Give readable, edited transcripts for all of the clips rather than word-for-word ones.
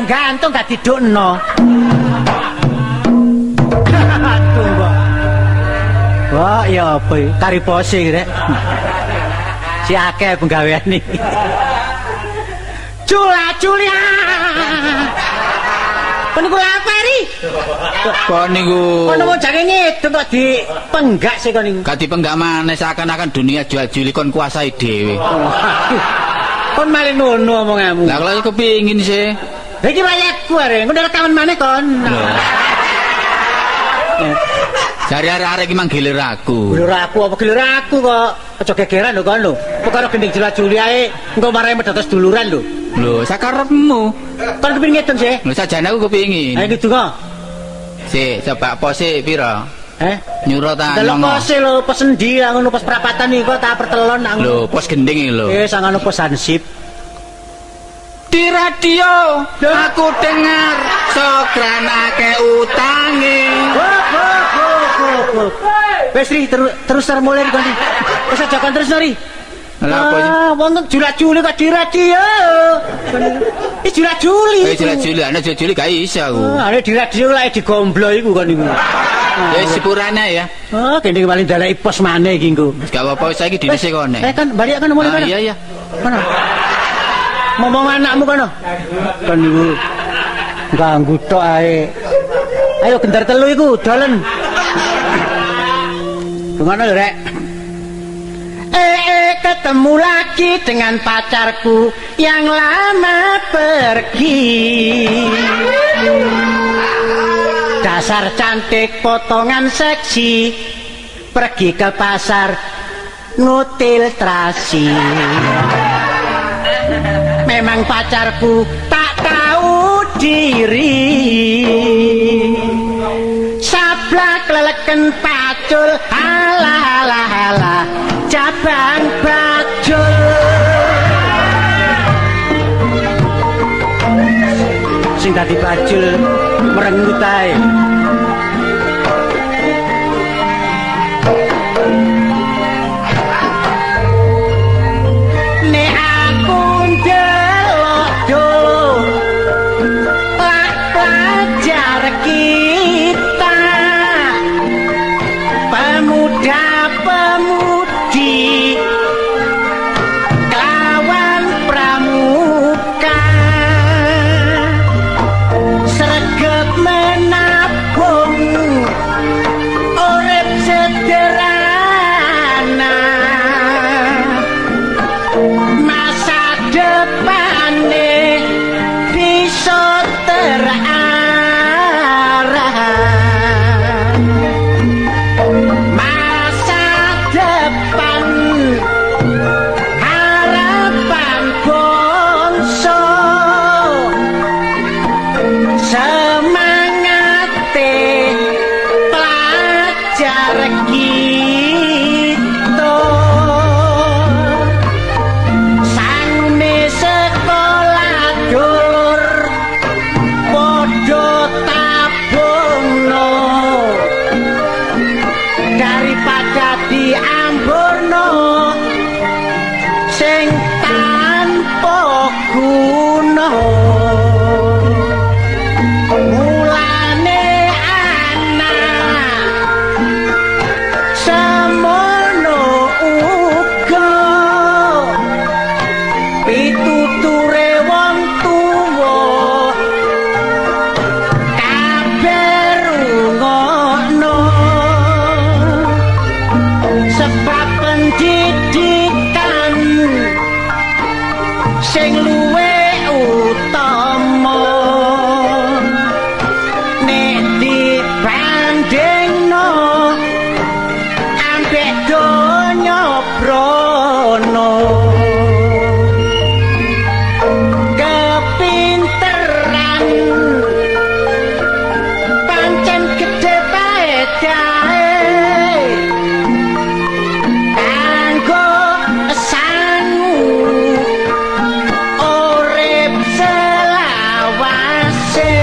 gantung gak didukno. Wah, ya apa iki? Kari pose rek. Si akeh penggawean iki. Cula-culia. Kon niku lapari. Kon niku. Kon mau jange ngedeng kok dipenggak sih kon niku. Gak dipenggak maneh seakan-akan dunia jual-juli kon kuasai dhewe. Kon malah ngono omonganmu. Lah kalau kepingin sih. Lah iki wayahku arek, ngono rekaman maneh kon. Jare arek-arek iki manggilir aku. Gilir aku apa gilir aku kok. Aja gegeran lho kon lho. Perkara gending jula-juli ae engko marai medatos duluran lho. Lho, sakarepmu. Kon kepengin ngedeng sih? Lho sajane aku kepingin. Ayo ngedeng. Si, coba pose pira? Nyuruh ta Delok nyongo. pose lho pesen ndi ngono pas perapatan iki kok tak pertelon nang. Lho, pos gending iki lho. Sangono pos hansip. Di radio aku dengar Sokran akeh utange. Wes Ri terus termulir kon. Wis aja kon terus Ri. Lah apa iki? Wong jula-juli kok di radio. Iki jula-juli. Jula-juli, ana jula-juli gak iso aku. Ana di radio lek digomblo iku kon niku. Ya sepurane ya. Oh, kene paling daleki pos maneh iki engko. Gak apa-apa saiki dinese kene. Kan balik kan mulai kan. Iya iya. Mana? Ngomong anakmu kono. Kan niku ganggu tok ae. Ayo gendar telu iku dolen. Ngono lho rek. Ketemu lagi dengan pacarku yang lama pergi. Dasar cantik potongan seksi, pergi ke pasar ngutil terasi. Memang pacarku tak tahu diri, sablak leleken pacul, halah halah halah cabang bajul. Sing tadi bajul merenggut ae. Nek aku ndelok do pelajar kita, pemuda-pemudi kelawan pramuka, sregep menabung urip sederhana, masa depane bisa terarah, masa depan harapan bangsa, semangate pelajar kita, sangune sekolah dulur padha tabungno, daripada diamburno sing tanpa guna. Mulane anak semono uga pituture wong tuwa kabeh rungokno, sebab pendidikan sing luwe utama nek dibandingno ambek donya brono. Kepinteran pancen gedhe paedahe kanggo sangu urip selawase,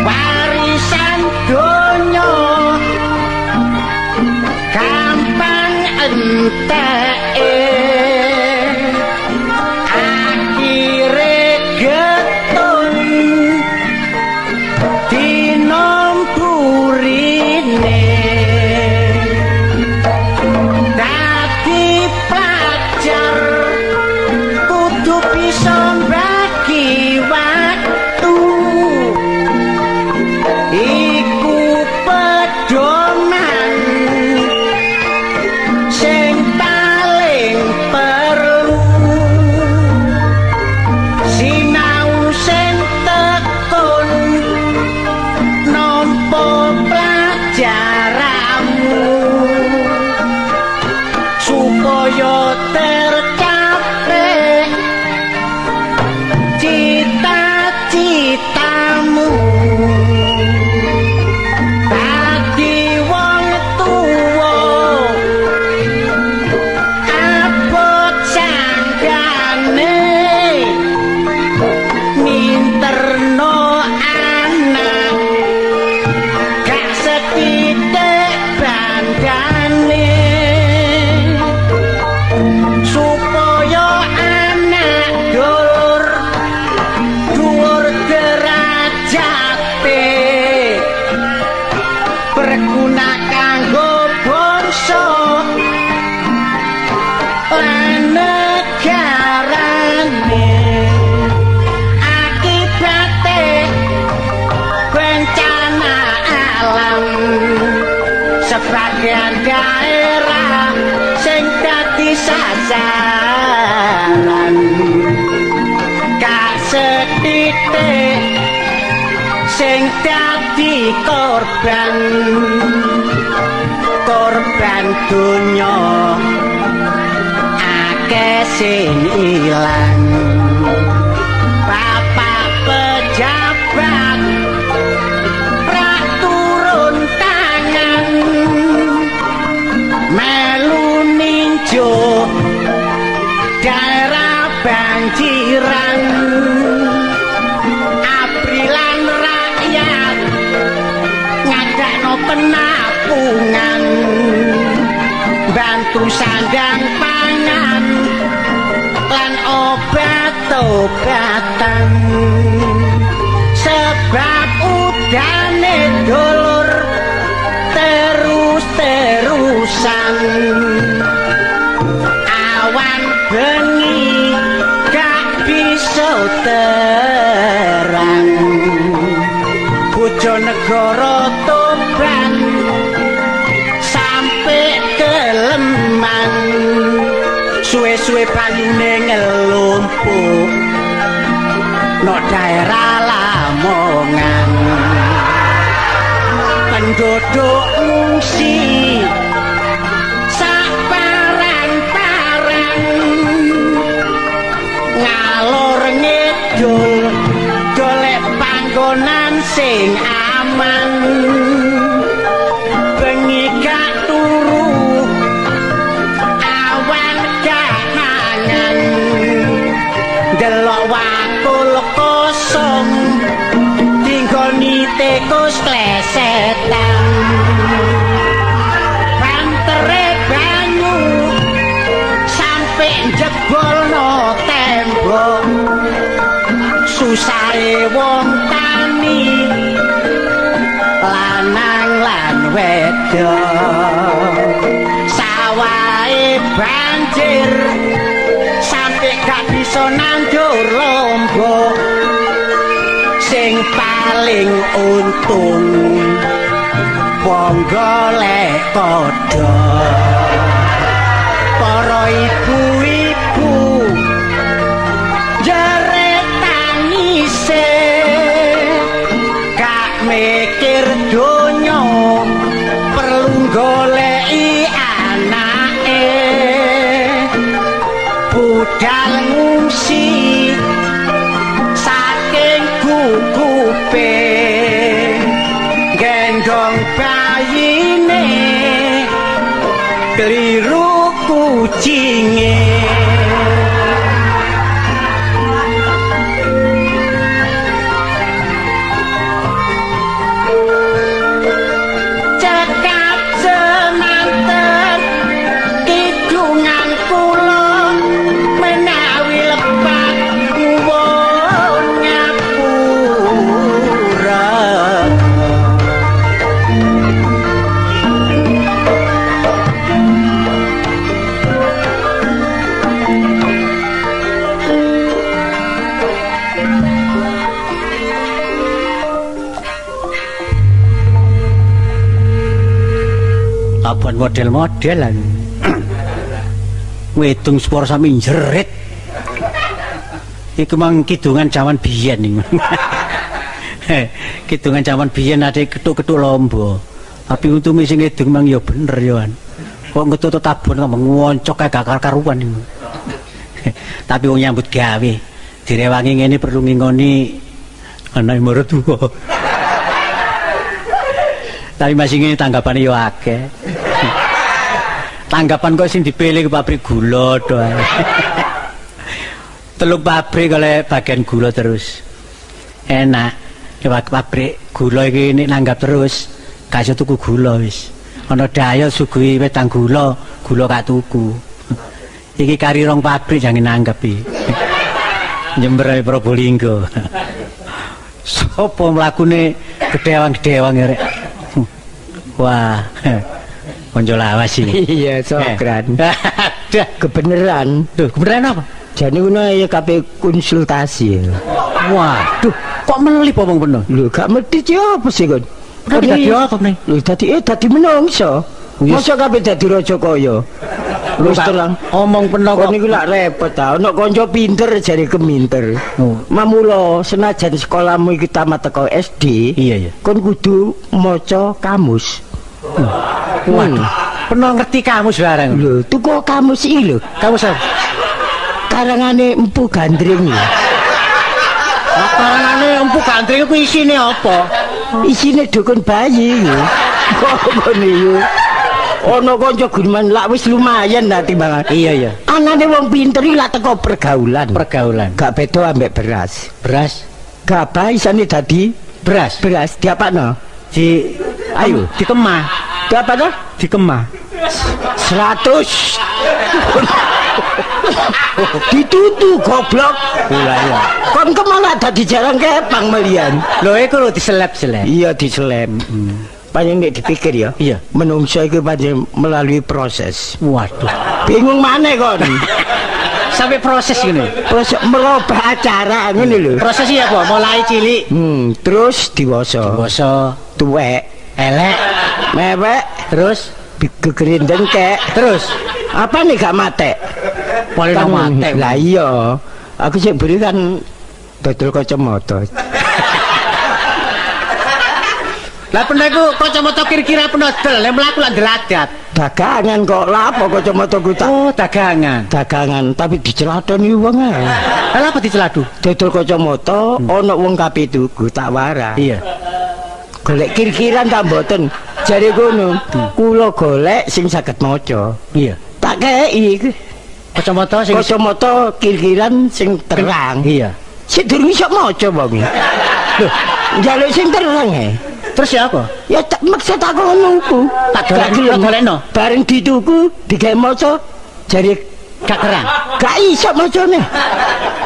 warisan donya gampang enteke, akhire berguna kanggo bangsa lan negarane akibate bencana alam sebagian daerah sing dadi sasaran gak setitik sing dadi korban donya akeh sing ilang bapak pejabat prak turun tangan melu ninjo daerah banjiran abrilan rakyat ngadakno penapungan bantu sandang pangan lan obat-obatan sebab udane dulur terus-terusan awan bengi gak bisa terang Bojonegoro Tuban sampai Keleman suwe-suwe banyune ngelumpuk no daerah Lamongan penduduk ngungsi saparang-parang ngalor ngidul golek panggonan sing aman bengi gak turu awan gak mangan delok wakul kosong tinggoni tikus klesetan bantere banyu sampe jebolno tembok susahe wong tani lanang lan wedok sawahe banjir sampe gak bisa nandur lombok sing paling untung wong golek kodhok para ibu-ibu jerit tangise gak mikir donya perlu goleki anake budal ngungsi saking gugupe gendong bayine keliru kucinge cekap semanten kidungan kula menawi lepat nuwun ngapura abon model-modelan wedung spor sami jerit iku mang kidungan zaman biyen niku kidungan zaman biyen ade ketuk-ketuk lomba tapi untume sing wedung mang ya bener ya kok ngetut tabon kok ngoncok gak karuan niku tapi wong nyambut gawe direwangi ngene perlu ngingoni anake mertua tapi masih ini tanggapan yo akeh tanggapan kok sing dipilih ke pabrik gula doa teluk pabrik oleh bagian gula terus enak pabrik gula ini nanggap terus kasih tuku gula wis ana daya sugui wetang gula gak tuku iki kari rong pabrik jangan nanggap Jember Probolinggo sapa mlakune gedewang-gedewang rek Wah. Konco lawas iki. Iya, Sokran. Dah, Kebeneran. duh, kebenaran apa? Jane ngono ya kabeh konsultasi. Waduh, kok melip omong bener? Lho, gak mesti apa sih kon? Kok dadi apa nih? Lho, dadi menungso. Masa kabeh dadi raja kaya. Wis terang. Omong bener Kok kok. niku lak repot ta. Ono kanca pinter jare keminter. Oh. Mamula senajan sekolahmu iki tamat teko SD, Iya, iya. kon kudu maca kamus. Waduh, pernah ngerti kamu sekarang? Lho, tuku kamus iki lho. Kamu siapa? Karangane Empu Gandring lho. Karangane empu gandring ku isine apa? Isine dukun bayi lho. Kok ngene yo. Ono kanca guneman lak wis lumayan lah timbangan. Iya, iya. Anane wong pinter iki lak teko pergaulan. Pergaulan. Gak beda ambek beras. Beras, Gabah isane dadi beras. beras diapakno? Di Ayo. dikemah, Diapakno? dikemah. 100. Ditutu goblok. Iya, iya. Kon kemana dadi jarang kepang melian. Lho iku lho diselep-selep. Iya diselem. Paling nek dipikir ya. Iya. Menungso iku pancen melalui proses. Waduh. Bingung maneh kon. Sampai proses gini. Proses merubah acara ngene lho. Prosesnya apa? Mulai cilik, Terus diwasa. boso, Tuwek, elek, mewek, terus gegerindeng kek. terus Apa nih gak matek? boleh Kan mate. lah iya. Aku sik beri kan dodol kacamata. Lah pernah iku kacamata kira-kira pernah dol, lek mlaku lak deladat. Dagangan kok lapo kacamata ku tak Oh, dagangan. dagangan tapi dicelatoni wong ae. Lah apa diceladu? Dodol kacamata ana wong kabeh tuku tak warah. Iya. Golek kir-kiran tak mboten. Jare ngono, kula golek sing saged maca. Iya. Tak kei Kacamata sing kacamata kir-kiran sing terang. Iya. Sik durung iso maca wong. Lho, njaluk sing terang ae. Terus ya apa? Ya tak maksud aku ngono ku. Tak Gak gelem. golekno. Bareng dituku digawe maca jare Gak terang. gak iso macane.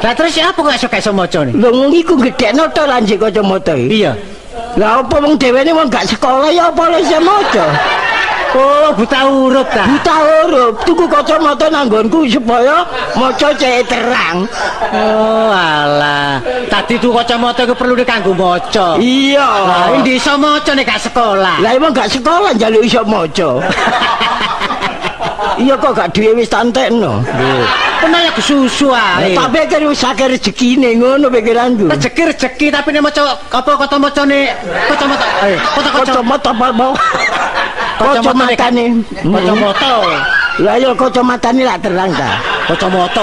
Lah terus ya apa kok iso gak iso maca nih? Lho iku gedhekno to lanjut kacamata iki. Iya. Lah apa wong dhewene wong gak sekolah ya apa iso maca? Oh, buta huruf ta. Buta huruf, tuku kacamata nanggonku supaya maca cek terang. Oh, alah. Tadi tuh kacamata iku perlu dikanggo maca. Iya. Lah, endi iso maca nek gak sekolah? Lah emang gak sekolah njaluk iso maca. Iya kok gak duwe wis tantekno. Pernah ya kesusu ae. Tak pikir wis akeh rezekine ngono pikiranku. Rezeki tapi nek maca apa kacamata-macane kacamata. Kacamata apa mau? Kacamatane. Kacamata. Lah ya kacamatane lak terang ta. Kacamata.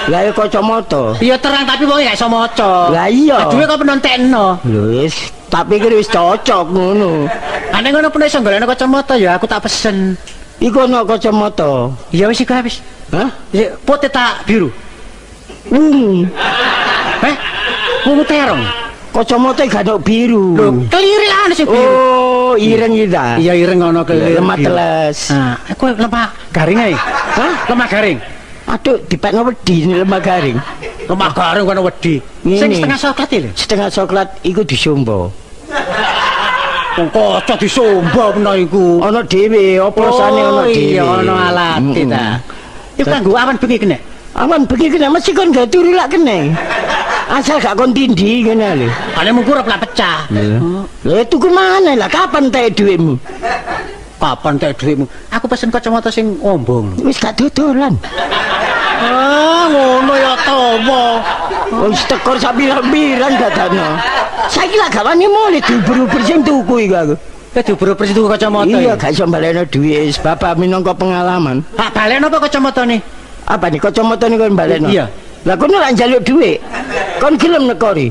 Lah ya kacamata. Iya terang tapi wong gak iso maca. Lah iya. Duwe kok penontekno. Lho wis tak pikir wis cocok ngono. Ane ngono pun iso golekno kacamata ya aku tak pesen. Iku ana kacamata. Iya wis iku habis. Hah? Ya, putih tak biru. Ungu terong. Kacamata gak ono biru. Lho, kelirik ana sing biru. Oh, ireng iki ta. Iya ireng ana kelirik. Lemah teles. Nah, aku lemah garing ae. Hah? Lemah garing. Aduh, dipekno wedi ini lemah garing. Lemah garing kono wedi. Ngene. Sing setengah coklat iki lho. Setengah coklat iku disombo. Wong kaca disomba pena iku. Ana dhewe, oplosane ana dhewe. Iya, ana alate ta. Iku kanggo awan bengi kene. Awan bengi kena mesti kon gak turu lak kene. Asal gak kon tindhi ngene lho. Kane mungkur ora pecah. Lha tuku mana lah kapan teh dhuwitmu? Kapan tek dhuwitmu? Aku pesen kacamata sing ombong. Wis gak dodolan. Ah, ngono ya tomo. Wis tekor sak pirang-pirang dadane. Saiki lak gak wani mulih diuber-uber sing tuku iku aku. Ya diuber-uber tuku kacamata. Iya, gak iso balekno dhuwit, bapak minangka pengalaman. Ah, balekno apa kacamatane? Apa nih kacamata nih kon balekno? Iya. Lah kon lak njaluk dhuwit. Kon gelem nekori.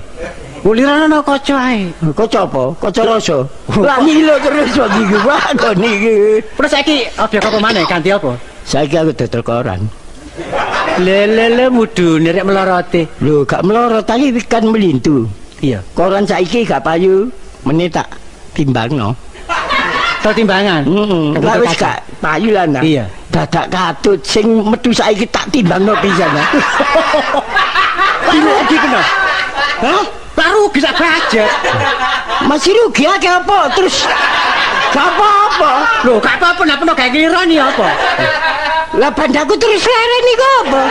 Ulirane ana kaca ae. Kaca apa? Kaca rasa. Lah ngilo terus wong iki wah kon iki. Terus saiki objek apa maneh ganti apa? Saiki aku dodol koran. Lele mudune rek melorote. Lho, gak melorot tadi kan melintu. Iya. Koran saiki gak payu menit tak timbangno. Tol timbangan. Lah wis gak payu lah nah. Iya. Dadak katut sing metu saiki tak timbangno pisan. Rugi kena. Hah? Lah rugi sak budget. Masih rugi akeh apa? Terus Gak apa-apa. Lho, gak apa-apa nek peno gawe nglironi apa? Lah bandaku terus lereni kok apa?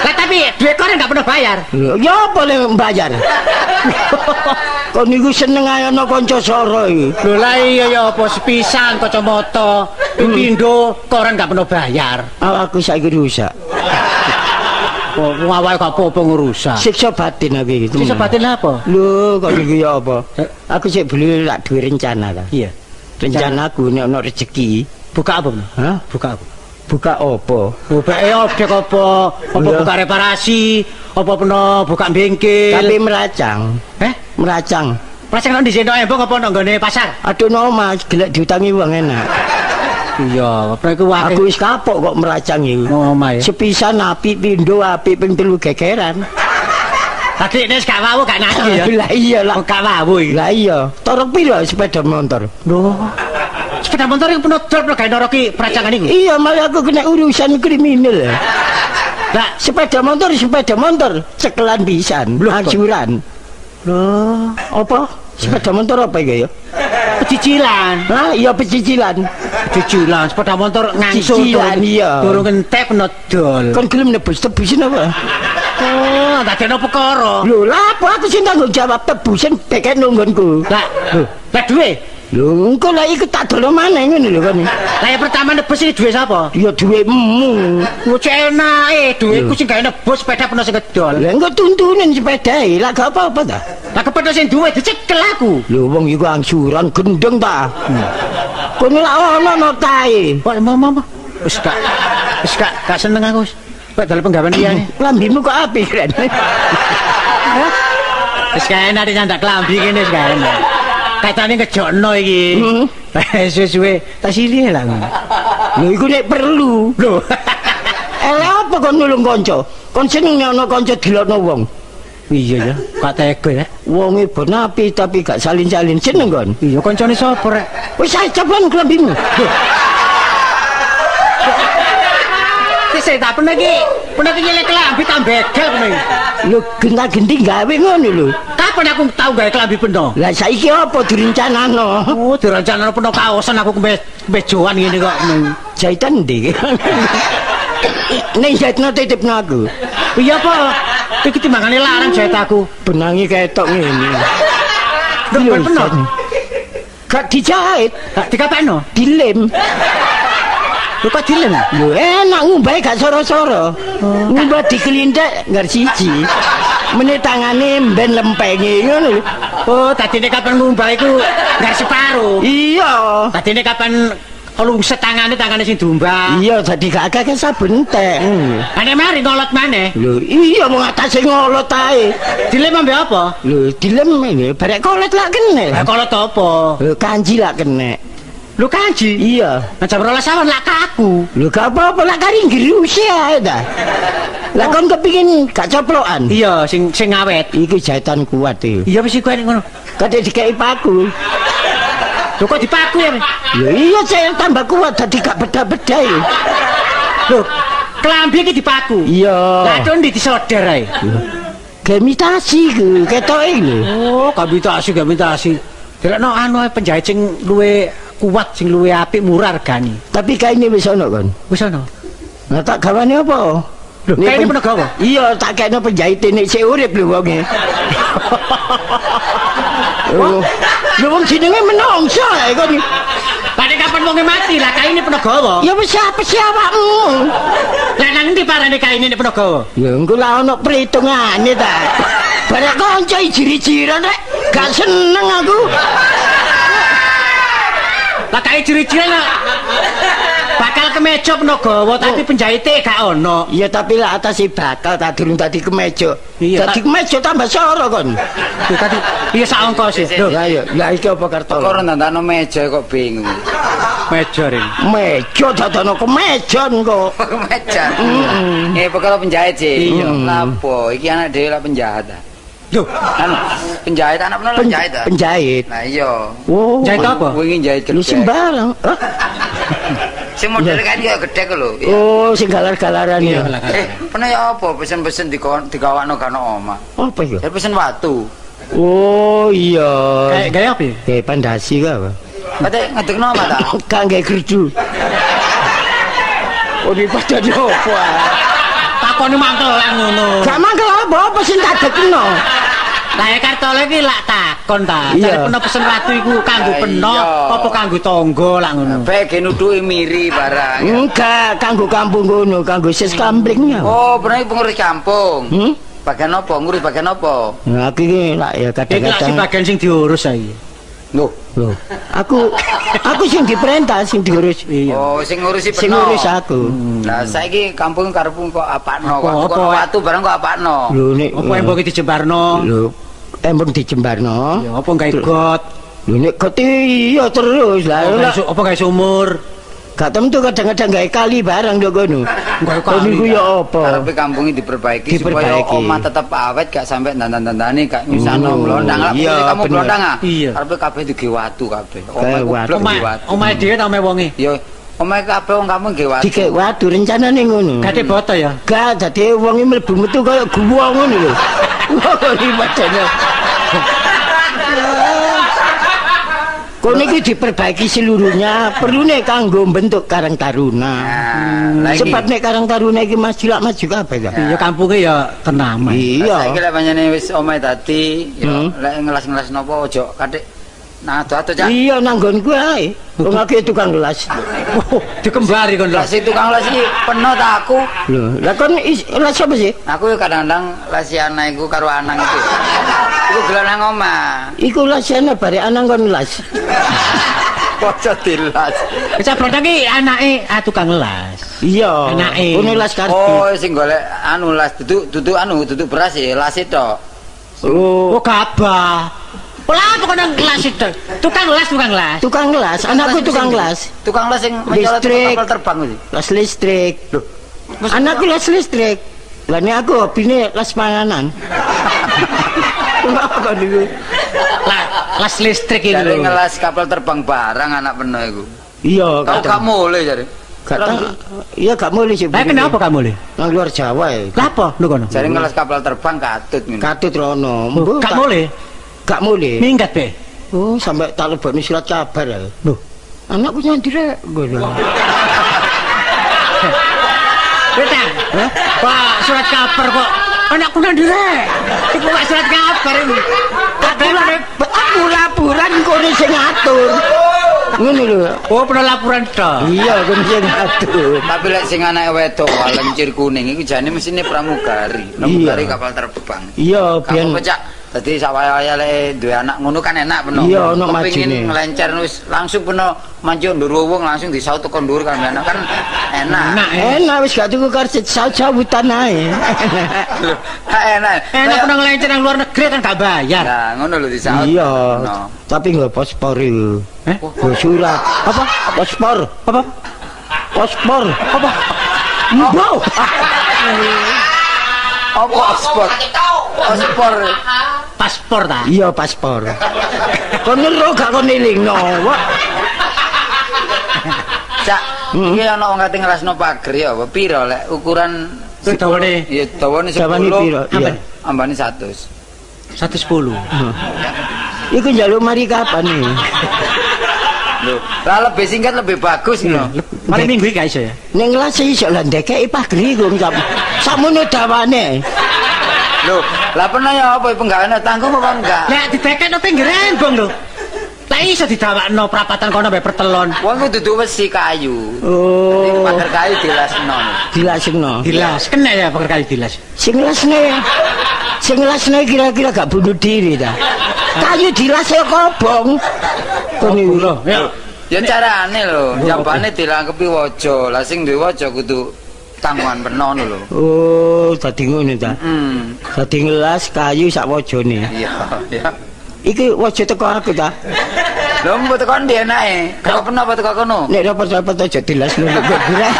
Lah tapi duit koren gak pernah bayar. Lho, ya apa le mbayar? Kok niku seneng ae ana kanca soro iki. Lho lah iya ya apa sepisan kacamata, pindho koren gak pernah bayar. Awakku saiki rusak. Wong awake gak apa-apa ngrusak. Siksa batin aku iki. Siksa batin lah apa? Lho, kok niku ya apa? Aku sik beli lak duwe rencana ta. Iya. Rencanaku nek ana rezeki, Buka apa? hah? Buka apa? Buka apa? Buka objek apa? Apa Iya. buka reparasi? Apa peno buka bengkel? Tapi meracang. Meracang. Prasek nang dhisik tok embong apa nang nggone pasar? Aduh no Mas, gelek diutangi wong enak. Iya, apa iku wae. Aku wis kapok kok meracang iki. omah ya. Sepisan apik pindho apik ping 3 gegeran. Tadi nek gak wawu gak nagi ya. Lah iya lah. Gak wawu iki. Lah iya, torok piro sepeda motor? Lho. Sepeda motor yang penuh dol gawe noroki perancangan iku. Iya, malah aku kena urusan kriminal. Lah, Sepeda motor, cekelan pisan, anjuran. lho, Apa? Sepeda motor apa iki ya? pecicilan. Hah, iya pecicilan. Cicilan sepeda motor ngangsul Cicilan, iya. Durung entek penuh dol. Kon gelem nebus-tebusin apa? Oh, dadekno perkara. Lho, lah apa aku sing tanggung jawab tebusin beken nunggonku. Lah duwe. Lho, engko lah iku tak dono maneh ngene lho kon. Lah yang pertama nebus iki duwe sapa? Ya duwemu. Cek enake duweku sing gawe nebus sepeda penuh sing kedol. Lah engko tuntunin sepedae, lah gak apa-apa ta? Lah kepethuk sing duwe dicekel aku. Lho wong iku angsuran gendeng ta. Kono lak ono tae. Kok mama. Wis gak seneng aku. Kok dalam penggawean liyane. Lambimu kok apik kan. Wis gak enak nyandak klambi kene wis gak enak. Katane ngejokno iki. Suwe-suwe tak silih lah. Lho iku nek perlu. Lho. Apa kon nulung kanca? Kon seneng nek ana kanca dilokno wong. Iya ya, gak tega ya. Wonge ben apik tapi gak salin-salin seneng kon. Iya kancane sapa rek? Wis ae coban klambimu. Wis tak pernah iki lek klambi tak begel pene. Lho genta-genti gawe ngono lho. Kapan aku tau gawe klambi peno? Lah saiki apa direncanano? Oh, direncana peno kaosan aku kemejoan ngene kok. Jahitan ndi? Nek jahitno titipno aku. Iya apa? Iki timbangane larang jahit aku. Benangi ketok ngene. Lho peno. Gak dijahit, Gak dikapekno. dilem. Lho kok dilem? Lho enak ngumbahe gak soro-soro. Ngumbah dikelintek nggar siji. Meneh tangane mben lempengi ngono lho. Oh, tadine kapan ngumbah iku nggar separo. Iya. Tadine kapan lungset tangane sing dumbah. Iya, dadi gak akeh saben entek. Ane mari ngolot maneh. Lho, iya mung atase ngolot ae. Dilem ambe apa? Lho, dilem ini barek kolet lak kene. Lah kolot apa? Lho, kanji lak kene. Lu kanji. Iya. Nah jam 12 awan lak kaku. Lho, gak apa-apa lak kari ngerusi ae ta. Lah kon kepingin gak coplokan. Iya, sing awet. Iki jahitan kuat iki. Iya wis iku ngono. Kadek dikei paku. Lho kok dipaku ya? Lho iya saya tambah kuat dadi gak beda-beda iki. Lho, klambi iki dipaku. Iya. Lah don disoder ae. Gemitasi ku ketoke lho. Oh, gamitasi. Delokno anu ae penjahit sing luwe kuat, sing luwe apik, murah regane. Tapi kaine wis ana kon. Wis ana. Lah tak gawane apa? Lho, kaine peno gawa. Iya, tak kene penjahit nek sik urip lho wonge. Oh, lho wong jenenge menungso ae kon. Pada kapan wonge mati lah kaine peno gawa. Ya wis apa sih awakmu? Lah nang ndi parane kaine peno gawa? Ya engko lah ana perhitungane ta. Barek kanca ijiri-jiran rek gak seneng aku. Lah kae ciri-ciri bakal kemeja peno gawa tapi penjahite gak ono. Iya tapi lah atas bakal tak durung tadi kemeja. Iya, Tadi kemeja tambah soro kon. Lho tadi iya sak ongkos Lho ayo, lah iki apa karto? Kok ora nandano meja kok bingung. Meja ring. Meja dadono kemeja kok. Meja. Perkara penjahit sih. Iya. Lapo iki anak dhewe lah penjahat. Lho, Anu, penjahit anak pernah penjahit ta? Penjahit. Nah iya. Oh. jahit apa? Wingi jahit Lu gedhe. sembarang. Hah? Sing model kan ya gedhe ku lho. Oh, sing galar-galaran ya. Pernah ya apa pesen-pesen digawakno kan omah. Apa ya? Ya pesen watu. Oh iya. Kayak apa ya? Kayak pandasi ka apa? Kate ngedekno omah ta? Kangge gerdu. Oh di padha opo? Takoni mangkelan ngono. Gak mangkel apa sing tak dekno. Lah ya kartole iki lak takon ta. Iya. Cari peno pesen ratu iku kanggo Lah peno iya. apa kanggo tangga lak ngono. Bae ge nuduhi miri barang. Enggak, kanggo kampung ngono, kanggo sis kamplingnya. Oh, bener iki pengurus kampung. Hmm? Bagian apa? Ngurus bagian apa? Nah, iki lak ya Iki lak sing kadang-kadang. bagian sing diurus saiki. Loh. Loh, aku sing diperintah sing diurus. Iya. Oh, sing ngurusi Sing peno. ngurus aku. Lah saiki kampung karepmu kok apakno Apa, kok apa? watu barang kok apakno. Lho nek Apa embok iki dijembarno? lho embung dijembarno. Ya apa gawe got? Lho nek koti iya terus lah. Apa gawe sumur? Gak tentu kadang-kadang gawe kali barang ndok ngono. Gawe Kok niku ya apa? Karepe kampung iki diperbaiki supaya Diperbaiki. omah tetep awet gak sampai dandan-dandani gak nyusahno Oh, blondang. Lah iya, kamu bener. blondang ah. Iya. Karepe kabeh digawe watu kabeh. Gawe watu. blok digawe watu. Omahe dhewe ta omahe wonge? Ya omah kabeh wong kampung gawe watu. Dikek waduh rencanane ngono. Gade boto ya. Gak dadi wong iki mlebu metu kaya guwa ngono lho. Wah, iki padane. Kono iki diperbaiki seluruhnya, perlu nek kanggo bentuk Karang Taruna. Nah, iki. Sebab nek Karang Taruna iki maju kabeh ta. Iya kampunge ya tenaman. Iya. Saiki lek pancene wis omahe dadi, ya lek ngelas-ngelas napa ojo katik nang ado-ado cak. Iya nanggonku ae. Wong aku tukang gelas. Oh, dikembari kon Lah lah. si tukang les iki peno ta aku. Lho, lah kon gelas apa sih? Aku ya kadang-kadang lesi anak iku karo anang itu. Iku gelar nang omah. Iku lasane bare anang kon las. Ojo dilas. Kecap blondang iki anake tukang las. Iya. Anake. Kono las karpet. Oh, sing golek anu las duduk beras ya las itu. Oh, Oh gabah. Lah apa nang las itu? Tukang las. tukang gelas. Anakku tukang gelas. Tukang les sing mencolot Listrik. kapal terbang iki. Las listrik. Loh, anakku las listrik. Lah nek aku hobine las panganan. Kenapa kok niku? Lah las listrik iki Jare lho. ngelas kapal terbang barang anak peno iku. Iya, Kau gak mulai jare. Iya gak boleh sih. Lah kenapa kamu le? Nang luar Jawa ya. Lah apa lho kono? Jare ngelas kapal terbang katut ngono. Katut rono. Gak boleh. Gak boleh. Minggat be. Oh, sampai tak lebokno surat kabar ya. Loh, Anakku nyandire ngono. Beta. Wah, surat kabar kok anakku nang direk. Iku kok surat kabar ini. Aku laporan kono sing ngatur. Ngono lho. Oh, pernah laporan tok. Iya, kono sing ngatur. Tapi lek sing anake wedok walencir kuning iku jane mesine pramugari. Pramugari kapal terbang. Iya, Kamu biyen pecak. Dadi sawaya lek duwe anak ngono kan enak peno. Iya, ono Kepingin majine. ngelencer wis langsung peno manjuk ndur wong langsung disaut tekan ndur kan enak kan enak. Enak. enak wis gak tuku karset saut-sautan ae. Loh, enak. Enak pernah ngelencer nang luar negeri kan gak bayar. Nah, ngono lho disaut. Iya, Ono. tapi nggak paspor itu. Eh? Go surat. Apa? Paspor. Apa? Paspor. Apa? Mbau. Apa sport? Sport. Paspor ta? Iya, paspor. Kon ngero gak kon elingno. Wah. Cak, iki ana wong kate ngrasno pager ya apa piro lek ukuran Dawane ya dawane 10. Dawane piro? Iya. Ambane 100. 110. Iku njaluk mari kapan nih? Lho, lah lebih singkat lebih bagus ngono. Mari minggu iki gak iso ya. Ning kelas iso lah ndekeki pager iku ngap. Sakmono dawane. Lho, lah pernah ya apa penggaweane tanggung apa enggak? Nek didekekno pinggir embong lho. Lah iso didawakno prapatan kono mbek pertelon. Wong kudu duduk besi kayu. Jadi Oh, pager kayu dilasno. dilasno. Dilas, kena ya pakai kali dilas. Sing lasne kira-kira gak bunuh diri ta. Kayu dilas ya kobong. Kon Oh, iki lho, ya. Ya carane lho, jambane dilangkepi waja. Lah sing duwe waja kudu tanggungan peno lho. Oh, dadi ngono ta. Hmm. Dadi ngelas kayu sak wajane. Iya, ya. Iki waja teko aku ta. Lho mbok tekan ndi enake? Kok peno apa teko kono? Nek rapor-rapor aja dilas lho kira.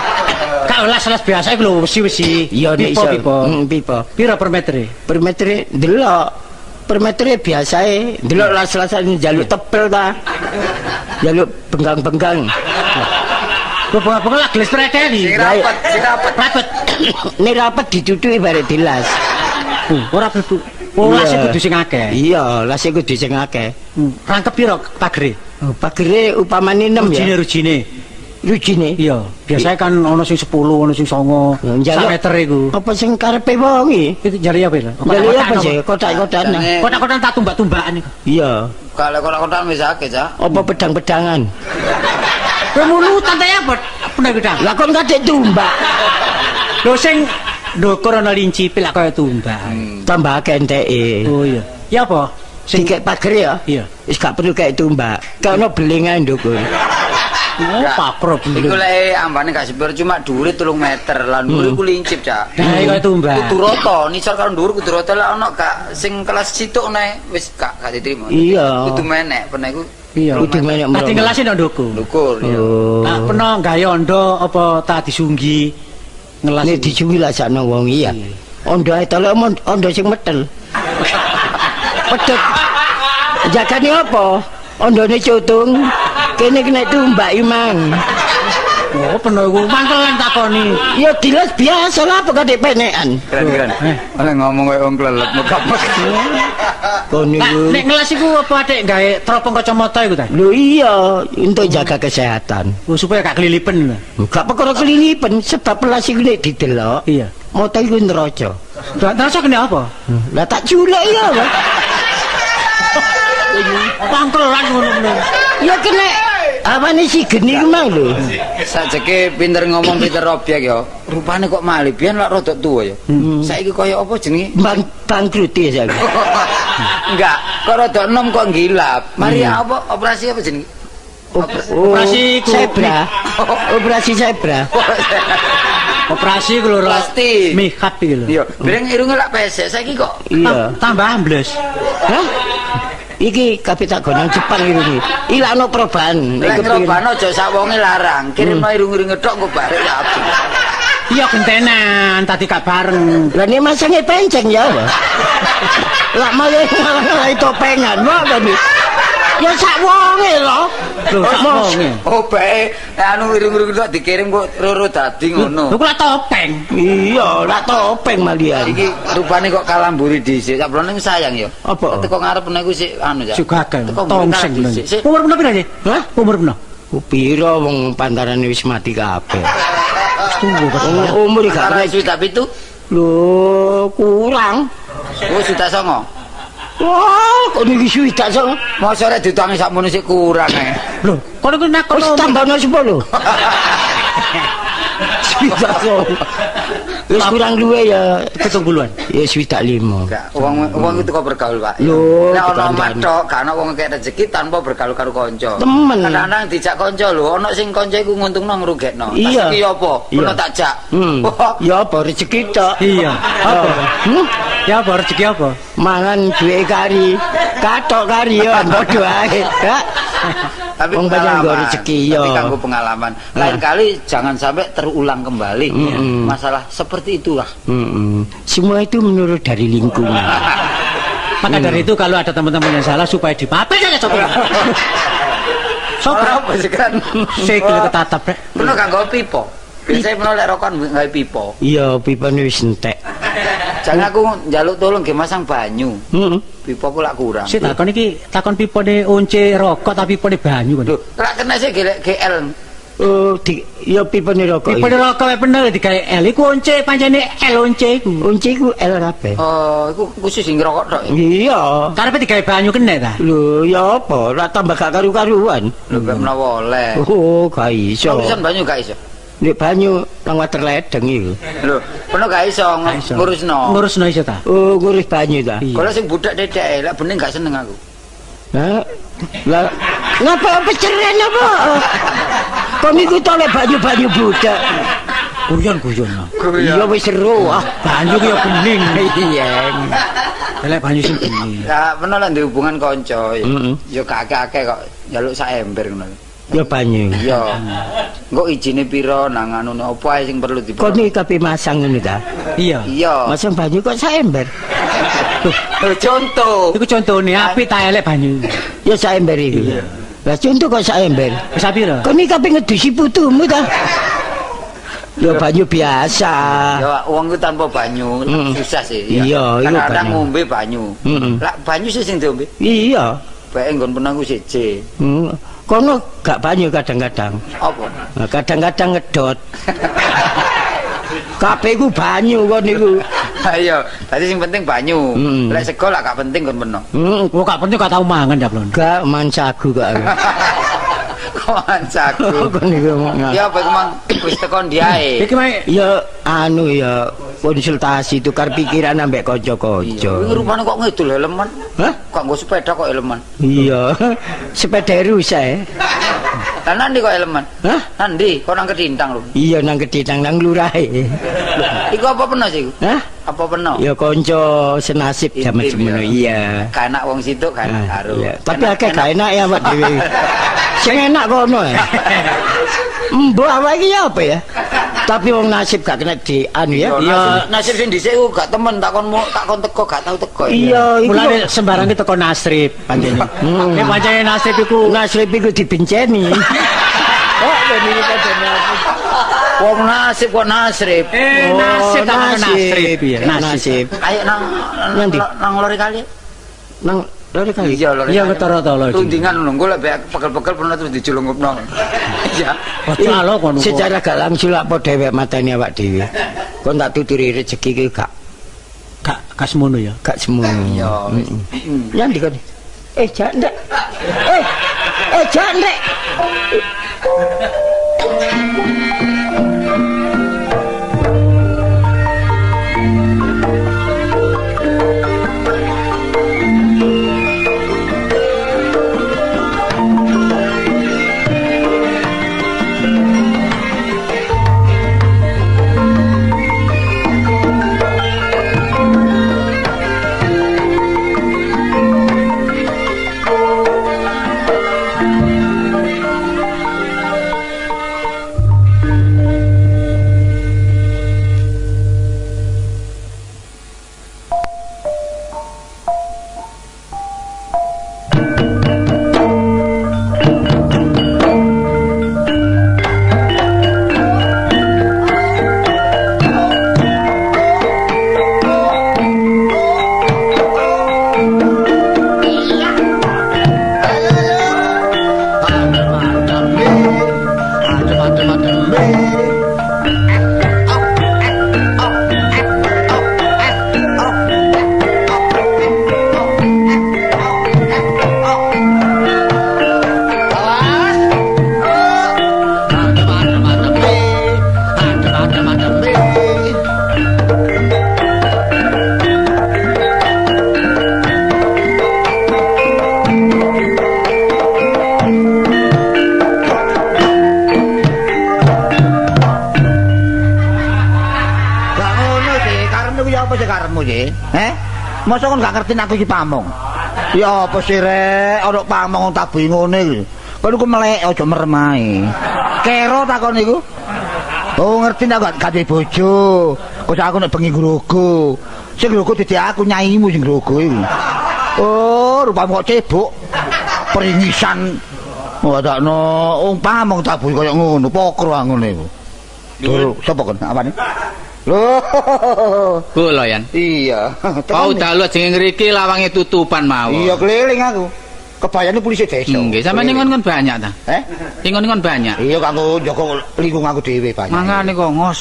Kak las biasa iku lho wesi-wesi. Iya nek iso. Pipo. Pipo. Piro per meter? Per meter delok. Per meter biasae delok las-lasan njaluk tebel ta. Njaluk benggang-benggang. Bunga-bunga lah gelis trekeni. Sing rapet, sing rapet. Rapet. Nek rapet diduduki bare dilas. Ora betul. Oh, las kudu sing akeh. Iya, las kudu sing akeh. Rangkep piro pagere? Oh, pagere upamane 6 ya. Rujine. Rujine. Iya, biasanya kan ono sing 10, ono sing 9, sak meter iku. Apa sing karepe wong iki? Itu jari apa lho? Jare apa sih? Kotak-kotakan. Kotak-kotak tak tumbak-tumbakan iku. Iya. Kalau kotak-kotak wis akeh, Cak. Apa pedang-pedangan? Kowe mulutan ta ya, pernah gedang. Lah kon kadek tumbak. Lho sing ndukur ana lincipil lak kaya tumbak. Tambah kenteke. Oh iya. Ya apa? Dikek pagere ya. Iya. Wis gak perlu kayak tumbak. Kono belingan ndukur. Oh, pakrop. Iku lek ambane gak sepiro cuma dhuwure 3 meter lan dhuwure ku lincip, Cak. Nah, kaya tumbak. Kudu rata, nisor karo dhuwur kudu rata lek ono gak sing kelas situk nae wis gak diterima. Iya. Kudu menek, pene iku Iya. Kudu menek Tadi ngelasi nang nduku. ndukur ya. Oh. Nah, pernah gawe ondo apa tak disunggi ngelas. Nek dijuwi lah sakno wong iya. Ondo ae tolek ondo sing metel. Pedhet. Jagane apa? Ondone cutung. Kene kena tumbak imang. Oh, pernah iku mangkelan takoni. Ya dilas biasa lah apa kadek penekan. Keren-keren. Oleh ngomong koyo wong klelet megap-megap. Kon Nah, niku. nek ngelas iku apa adek gawe teropong kacamata iku ta? Lho iya, untuk jaga kesehatan. Oh, supaya gak kelilipen. Gak perkara kelilipan sebab pelas iku nek didelok. Iya. Moto iku neraca. Gak terasa kena apa? Lah tak culek ya, Pak. Pangkelan ngono-ngono. Ya kena apane si geni ku mang lho. Sajeke pinter ngomong pinter objek ya. Rupane kok malih biyen lak rada tuwa ya. Saiki koyo apa jenenge? Bangkrut ya saiki. Enggak, kok rada enom kok gilap. Mari apa operasi apa jenenge? Operasi ku- zebra. Operasi zebra. Operasi ku lho Plastik. Mikap iki lho. Iya, bareng irunge lak pesek saiki kok. Iya. Tambah ambles. Hah? Iki kabeh tak gonang Jepang iki. Ilakno perubahan. Lek ngrobano aja sak wonge larang, kirimno irung-irunge tok kok barek ya apik. Iya gentenan tadi gak bareng. Lah nek masange penceng ya, Pak. Lah malah ngalah topengan, Pak tadi. Ya sak wonge lho. Lho sak wonge. Oh bae, anu irung-irung tok dikirim kok roro dadi ngono. Lho ku lak topeng. Iya, lah topeng malian. Iki rupane kok kalamburi dhisik. Sabrone sayang ya. Apa? Teko ngarep niku sik anu ya. Juga kan Teko tongseng lho. dhisik. Sik. Umur pira sih? Hah? Umur pira? Piro wong pantaran wis mati kabeh. Tunggu Umur gak Karena kena. sudah pitu. Lho, kurang. Oh sudah songo. Wah, kok niki suwi tak so. Mosok rek ditangi sakmono sik kurang ae. Lho, kono ku nak Wis kono. tambahno 10. Suwi tak so. Wis kurang luwe ya. 70-an. Ya suwi tak 5. Enggak, wong itu kok bergaul, Pak. Lho, Nek ana kekancan. matok, gak ana wong kek rezeki tanpa bergaul karo kanca. Temen. Kadang-kadang dijak kanca lho, ana sing kanca iku nguntungno ngrugekno. Iya. Iki apa? Iya. Ono tak jak. Wah, Ya apa rezeki tok. Iya. Apa? Hmm? Ya apa rezeki apa? Mangan duwe kari. Katok kari ya padha ae. Ya. tapi Wong banyak pengalaman. nggo rezeki, Tapi ya. kanggo pengalaman. Lain kali jangan sampai terulang kembali masalah seperti itulah. Semua itu menurut dari lingkungan. Maka dari itu kalau ada teman-teman yang salah supaya dimaafin aja sopo. Sopo Apa sih kan? sik lho ketatap rek. Penuh kanggo pipo. Biasanya penuh lek rokok nggawe pipo. Iya, pipane wis entek. Jangan aku njaluk tolong ge masang banyu. Heeh. Pipo ku lak kurang. Sik takon iki takon pipone once rokok tapi pipone banyu kan. Lho, lak kena sih gelek GL. Oh, ya pipane rokok. Pipone rokok wae bener digawe L iku once pancene L once iku. Unci ku L kabeh. Oh, iku khusus sing ngerokok tok. Iya. Karepe digawe banyu kena ta? Lho, ya apa? Ora tambah gak karu-karuan. Lho, gak menawa oleh. Oh, gak iso. Tulisan banyu gak iso. Nek banyu nang water ledeng iku. Lho, penuh gak iso iso. ngurusno. Ngurusno iso ta? Oh, ngurus banyu ta. Iya. Kalau sing budak dedek, lek bening gak seneng aku. Hah? Lah, ngapa peceren apa? Kok niku tolek banyu-banyu budak. Guyon-guyon. Iya wis seru ah. Banyu ki ya bening. Iya. Lek banyu sing bening. Ya, penuh lah di hubungan konco. Heeh. Ya gak akeh-akeh kok njaluk sak ember ngono. Ya banyu. Iya. Engko ijine pira nang anune opo ae sing perlu Kok diperlu. niki kabeh masang ngono ta? Iya. Iya. Masang banyu kok saember. Lho, contoh. Iku contone apik ta elek banyu. Ya saember iku. Lah contoh kok saember. Wis pira? Kok niki kabeh ngedusi putumu ta? Ya banyu biasa. Ya wong ku tanpa banyu susah sih. Iya, iya Kadang-kadang banyu. ngombe banyu. Heeh. Lah banyu sih sing diombe. Iya. bae nggon penangku siji. Kono gak banyu kadang-kadang. Apa? Nah, kadang-kadang ngedot. Kabeh ku banyu kon niku. Ayo, tadi sing penting banyu. Lek sego lah gak penting nggon peno. Kok gak penting gak tau mangan ya, Blon. Gak man sagu kok. Kancaku. Kon niku. Ya apa mang wis tekan diae. Iki mae Ya anu ya konsultasi tukar pikiran ambek kanca-kanca. Kuwi rupane kok ngedul helman. Hah? Kok nggo sepeda kok helman. Iya. Sepeda rusak. Lah nanti kok helman? Hah? Nanti kok nang Kedintang lho. Iya nang Kedintang nang lurahe. Iku apa peno sih iku? Hah? Apa peno? Ya kanca senasib jaman Intim, semono ya. iya. Gak enak wong situ kan karo. Iya. Tapi akeh gak enak ya Pak dhewe. Sing enak kono ya. Mbok awake iki apa ya? Tapi wong nasib gak kena di anu ya. Iya, nasib sing dhisik ku gak temen takon teko gak tau teko. Iya, iki mulane sembarang teko nasrib pancene. Nek pancene nasrib iku nasib iku dibenceni. Oh, ini kadene aku. Wong nasib kok nasrib. nasib tak ono nasrib ya. Nasib. Ayo Nanti. nang lori kali. Nang lori kali. Iya lori. Iya ketara-tara. Tundingan nunggu lek pegel-pegel pernah terus diculungupno. Iya. Ojo kono. Secara gak langsung lak padha dhewek mateni awak dhewe. Kon tak tuturi rezeki ki gak semono ya. gak semono. Iya. Nyandi kon. Jak ndek. Jak ndek. Masa kon gak ngerti aku iki pamong. Ya apa sih rek, ana pamong tak ngene iki. Kon iku melek aja merem ae. Kero takon iku. Oh ngerti ndak gak bojo. Kok aku nek bengi grogo. Sing grogo dadi aku nyaimu sing grogo iki. Oh, rupamu kok cebok. Peringisan. Wadakno wong pamong tak koyo ngono, pokro ngene iku. Lho, sapa kon? Apane? Loh, kula yan. iya. Kau dalu jeneng ngriki lawange tutupan mawon. Iya keliling aku. Kebayane polisi desa. Nggih, sampeyan ngon banyak ta? Eh? Ngon banyak. Iya kanggo njaga lingkung aku dhewe banyak. Mangane kok ngos.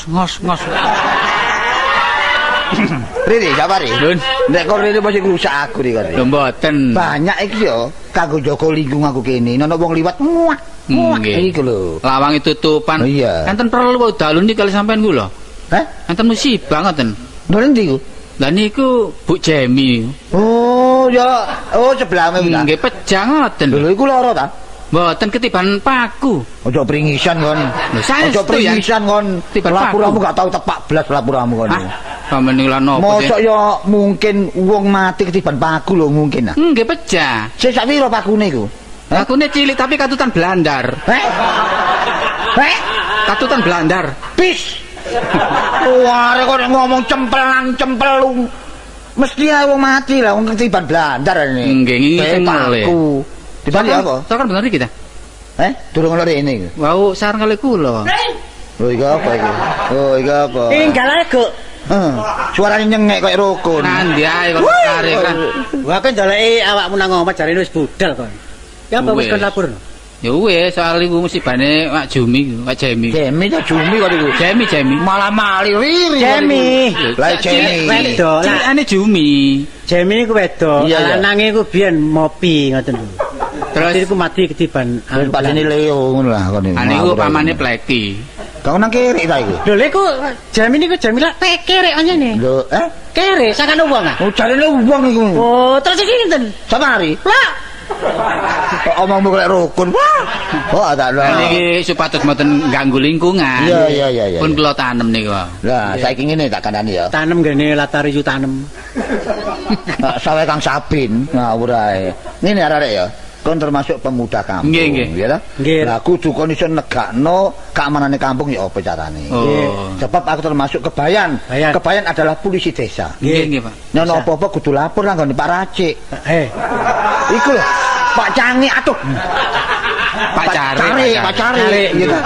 Rene, sabare. Lun. Nek kok rene masih rusak aku iki kok. Lho mboten. Banyak iki yo kanggo njaga lingkung aku kene. Ana wong liwat muak. Nggih. Iku lho. Lawange tutupan. Iya. Enten perlu dalu niki kali sampean kula. Hah? Enten musibah ngoten. Lho endi ku? Lah niku Bu Jemi. Oh, ya. Oh, sebelahme ku ta. Nggih pejang ngoten. Lho iku lara ta? Mboten ketiban paku. Aja pringisan kon. Lho, saestu, Aja pringisan kon. Tiban Lapuramu paku. gak tau tepak blas lapuramu kon. Hah? Sampeyan niku lan napa? Mosok ya mungkin wong mati ketiban paku lho mungkin ah. Nggih pejah. Sing sak pira pakune iku? Pakune cilik tapi katutan blandar. Katutan blandar. Pis. Wah, kok nek ngomong cempel mesti ae wong mati lah wong ketiban blandar ini. Nggih, ngingin ngale. Paku. Dibali apa? Sakan bener iki ta? Durung ngono rene iki. Wau saran kali kula. Oh, iki apa iki? Oh, iki apa? Tinggal ae, Guk. Suarane nyengek koyo rukun. Nandi ae kok kare kan. Wah kowe ndeleki awakmu nang omah jarine wis budal kon. Ya apa wis kon lapor? Ya wis soal iku musibane Pak Jumi, Pak Jemi. Jemi ta Jumi kok iku. Jemi. Malah mali riri. Jemi. Lah Jemi. Wedok. Cilikane Jumi. Jemi niku wedok. Iya, iya. Lanange iku biyen mopi ngoten lho. Terus iku mati ketiban Wis padane Leo ngono lah kon. niku pamane Pleki. Kau nang kiri ta iku? Lho lek ku Jemi niku Jamila kerek anyane. Lho, Kerek sakane wong ah. Oh, jarine wong iku. Oh, terus iki ngenten. Sapa hari? Lah, Omongmu kayak rukun. Wah. Oh, ada lho. Niki supados mboten ganggu lingkungan. Iya. Pun kula tanem niku. Lah, saiki ngene tak kandhani ya. tanem gene latar ijo tanem. Sawe Kang Sabin, ngawur ae. Ngene arek ya. Kon termasuk pemuda kampung, Nggih. ya ta? Nggih. Lah kudu kon iso negakno keamanane kampung ya apa carane. Oh. Sebab aku termasuk kebayan. Bayan. Kebayan adalah polisi desa. Nggih, Pak. Nyono apa-apa kudu lapor nang nggone Pak Racik. Iku lho, Pak Cangi atuh. Pak Cari. Iya ta.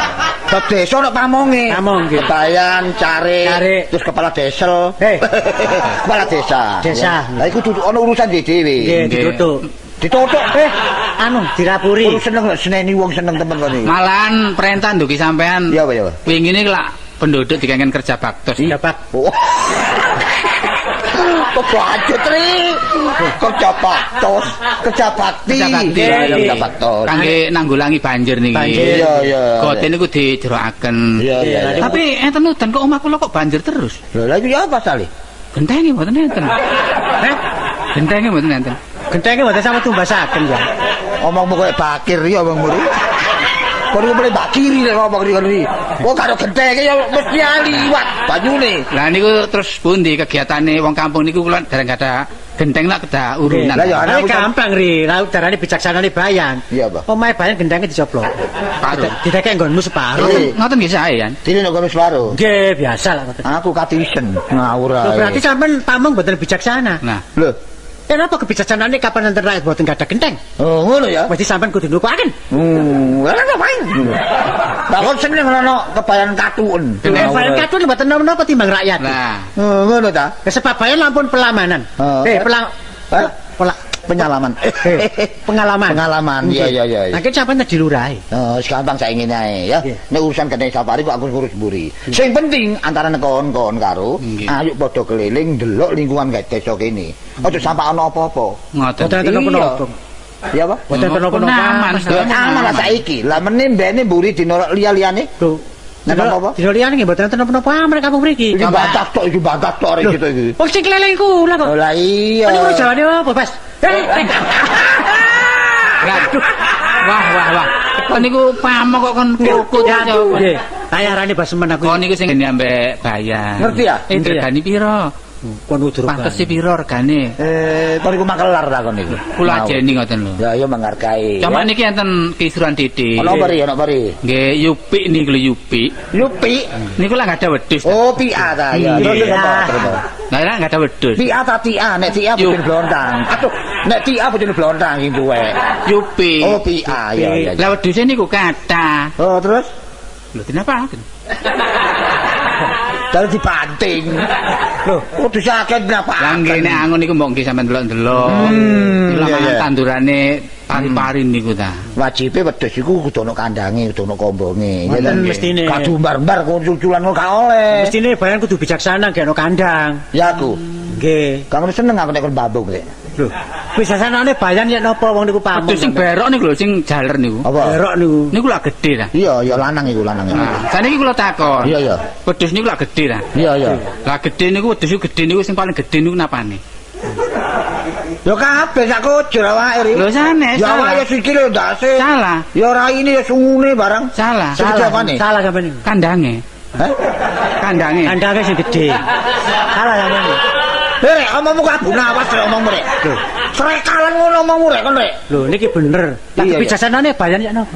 Bab desa nek pamonge. Pamong, nggih. Kebayan, Cari, Cari. terus kepala desel. Kepala desa. Desa. Lah iku kudu ana urusan dhewe. Nggih, ditutuk. Ditutuk Anu dirapuri. Kudu seneng seneni wong seneng temen kene. Malahan perintah ndugi sampean. Iya, Pak, ya. Wingi niki lak penduduk dikengken kerja baktos. Iya, Pak. Kok baju tri? Kerja baktos, kerja bakti. Kerja bakti. Iya, kerja baktos. Kangge nanggulangi banjir niki. Banjir. Iya. Gote niku dijerokaken. Iya. Tapi enten udan kok omah kula kok banjir terus. Lha iku ya apa sale? Gentenge mboten enten. Gentenge mboten enten. Gentenge mboten sampe tumbasaken ya. Omongmu koyo bakir ya omongmu. Kok mulai bakiri lek ngomong iki. Kok karo gentenge ya mesti liwat banyune. Lah niku terus pundi kegiatane wong kampung niku kula dereng ada genteng lak kedah urunan. Lah ya ana Ini gampang ri, laut darane bijaksanane bayan. Iya, Pak. Omahe bayan gendenge dicoplok. Paruh. Didekek nggonmu separuh. Ngoten nggih sae kan. Dene nek kono swaro. Nggih, biasa lah ngoten. Aku katisen ngawur Loh, ae. berarti sampean pamong mboten bijaksana. Nah, Lho. Kenapa kebijaksanane kapan enten rakyat mboten gadah genteng? Oh, ngono ya. Mesti sampean kudu nukuaken. Lah ngapain? Lah kon seneng ngono kebayan katun. Bayan kadun mboten napa timbang rakyat. nah. Oh, ngono ta? Sebab bayan lampun pelamanan. Penyalaman. Pengalaman. Iya. Nah, sampean dilurahi. Oh, gampang saya ngene ae ya. Iya. Nek urusan genteng safari kok aku ngurus mburi. Sing penting antara kon-kon karo Nggih. ayo padha keliling ndelok lingkungan gak desa kene. Aja sampe ana apa-apa. Ngoten. Mboten enten napa-napa. Iya apa? Mboten enten napa-napa. Aman, Ya aman lah saiki. Lah meneh mbene mburi dino liya-liyane. Lho, Nek apa-apa? dino liyane nggih mboten enten napa-napa mereka kampung mriki. Iki batas tok arek gitu iki. Wong sing keleleng kula kok. Oh lah iya. Ini urus jawane apa, Bas? Aduh. Wah. Kok niku pamok kok kon kukut jauh. Nggih. Ayarane basemen aku. Kok niku sing ngene ambek bayan. Ngerti ya? Regane piro? Kon udur. Pantes piro regane? Kon iku makelar ta kon iku. Kula ajeni ngoten lho. Ya iya menghargai. Cuma niki enten kisuran titik. Ono bari. Nggih, Yupi niku lho Yupi. Yupi. Niku lah enggak ada wedhus. Oh, PA ta ya. Terus. Lah enggak ada wedhus. PA ta tia, nek tia Yup. bojone blontang. Aduh, nek tia bojone blontang iki duwe. Yupi. Oh, PA ya. Lah wedhuse niku kathah. Oh, terus Lho kenapa? dari dibanting. Loh, kok disakit napa? Lah ngene angon niku mbok nggih sampean delok-delok. Lha iya. tandurane pari-pari niku ta. Wajibe wedhus iku kudu ana kandange, kudu ana kombonge. Ya Mboten ta? mestine. Kadu mbar-mbar cuculan gak oleh. Mestine bayan kudu bijaksana gak ono kandang. Ya aku. Nggih. Kamu seneng aku nek kon babung rek. Lho, bijaksanane bayan yen napa wong niku pamong. Wedhus sing berok niku lho sing jaler niku. Apa? Berok niku. Niku lak gedhe ta. Iya, ya lanang iku lanang. Nah, saniki kula takon. Iya. Wedhus niku lak gedhe ta. Iya. Lah gedhe niku wedhus gedhe niku sing paling gedhe niku napane? Ya kabeh sak kujur awake ri. Lho sanes. Ya awake sikile ndase. Salah. Ya raine ya sungune barang. Salah. Salah apane? Salah sampean niku. Kandange. Hah? Kandange. Kandange sing gedhe. Salah sampean niku. Rek, omongmu kabeh awas rek omongmu rek. Lho, Srekalan ngono omongmu rek kon rek. lho niki bener. Lah Iya, iya. bijaksanane bayan yen napa?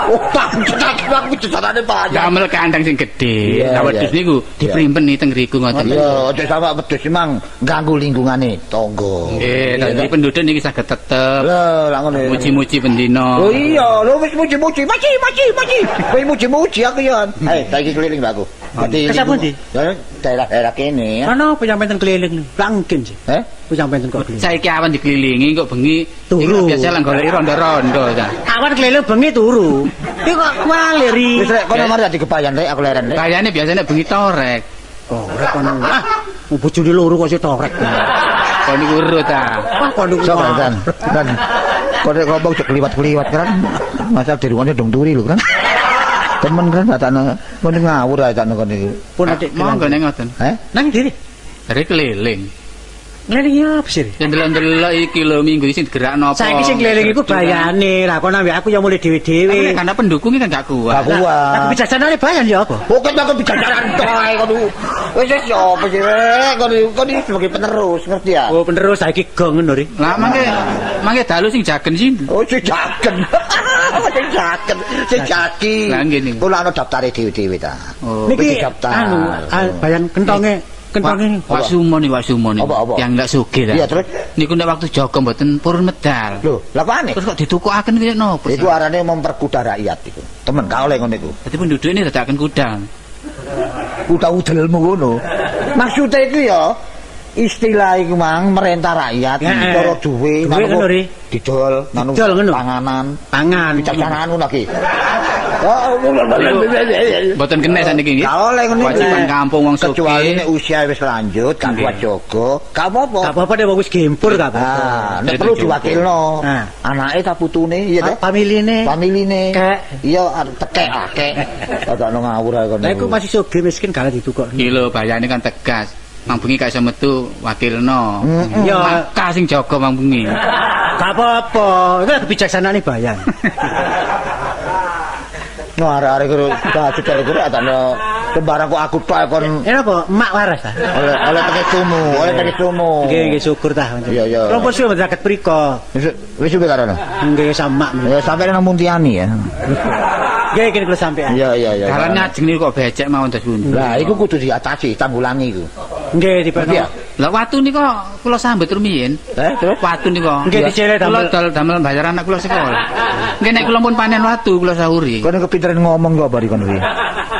Oh, tak cetak aku cetakane banyak. Damel kandang sing gedhe. Iya, Lah wedhus iya. niku diprimpeni teng ngriku ngoten. Iya, aja sama wedhus emang ganggu lingkungane tangga. Nggih, dadi penduduk niki saged tetep Lho, lah ngono. muji-muji bendina. Oh iya, lho wis muji-muji. Maci. Kowe muji-muji aku ya. Saiki keliling mbakku. Kesap pundi? Ya daerah-daerah kene. Mana penyampaian keliling nih? Langkin sih. Penyampaian kok keliling. Saiki awan dikelilingi kok bengi Turu. Biasa lah goleki rondo-rondo ta. Awan keliling bengi turu. Iki kok maleri. Wis rek kono mari dikepayan rek aku leren rek. Kayane biasanya bengi torek. Oh, rek kono. Bojone loro kok iso torek. Kon niku urut ta. Wah, kono Sopo kan? Dan kok nek ngomong cek kliwat-kliwat kan. Masal di rumahnya dong turi lho kan. Temen kan datane kon ngawur ae tak kon iki. Pun adik Monggo nek ngoten. nang diri. Dari keliling. Ngelilingi apa sih? Ndelok-ndelok iki lho minggu iki digerakno apa. Saiki sing keliling iku bayane. Lah kok ambek aku ya mulai dhewe-dhewe. Karena pendukung kan gak kuat. Gak kuat. Aku bijaksanane bayan ya apa? Bukan aku bijaksana ae kon. Wis apa sih rek kon iki sebagai penerus ngerti ya? Oh, penerus saiki gong ngono ri. Lah mangke dalu sing jagen sih. Oh, sing jagen. Sing jagen, sing jagi. Lah ngene. Kula ana daftare dhewe-dhewe ta. Oh. Niki daftar. bayan kentonge Wak Sumo nih. Apa? Yang ndak sugih lah. Iya, terus? Niku nek waktu Joko mboten purun medal. Lho, lha kok aneh? Terus kok ditukukaken kaya nopo? Iku arane memperkuda rakyat iku. Temen gak oleh ngono iku. Dadi penduduk ini dadakan kudang. Kuda udelmu ngono. Maksudnya iku ya istilah iku mang merentah rakyat, cara duwe, ngono ri. didol, Didol ngono. pangan, bicaksanaan ngono lagi. Oh, Mboten kena saniki nggih. gak oleh ngono. Kewajiban kampung wong sugih. Kecuali nek usia wis lanjut, gak kuat jaga, gak apa-apa. Gak apa-apa deh wis gempur gak apa-apa. Ah, nek perlu diwakilno. Nah. Anake ta putune, iya ta? Familine. Familine. Kek. Iya, tekek akeh. Ada ngawur ae kono. Lah iku masih sugih miskin gak ditukok. Iki lho bayane kan tegas. Mang bengi gak iso metu wakilno. Ya Maka sing jaga mang bengi. gak apa-apa. Iku kebijaksanaan bayan. No arek-arek karo cedek karo atane lembaran kok aku tok kon Apa emak waras ta? oleh teke sumu. Nggih syukur tah. Iya, iya. Rompo suwe mendakat priko. Wis wis karo. Nggih sama. Ya sampe nang Muntiani ya. Nggih kene kula sampean. Iya iya iya. Dalan ngajeng niku kok becek mawon das pundi. Lah iku kudu diatasi, tanggulangi iku. Nggih diperno. Iya. Lah watu niku kula sambet rumiyin. Terus Watu niku. Nggih dicele Kula damel. damel bayar anak kula sekolah. Nggih nek kula pun panen watu kula sahuri. kono kepinteran ngomong kok bari kono iki.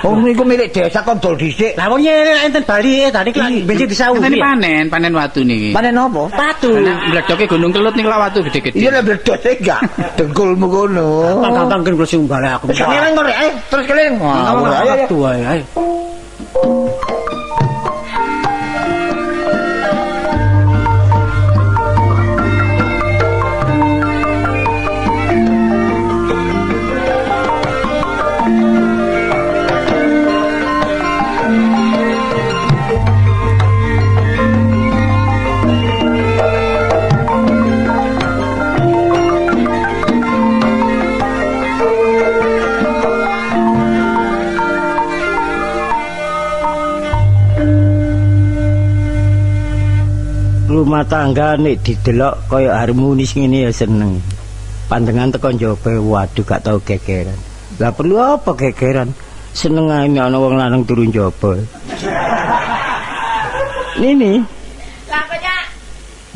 Wong niku milik desa kon dol dhisik. Lah wong nyene enten Bali tadi kok bensin disawuri. Ngene panen watu niki. Panen apa? Patu. Bledoke Gunung Kelut niku watu gede-gede. Iya lek bledos enggak. Dengkulmu kono. Gampang kan kula sing bali aku. Keliling kok rek, terus keliling. Ayo ayo. Tuh ayo. Rumah tangga nek didelok kaya harmonis ngene ya seneng. Pandangan teko njaba waduh gak tau gegeran. Lah perlu apa gegeran? Seneng ae ana wong lanang turu njaba. Nini. Lah kok Cak?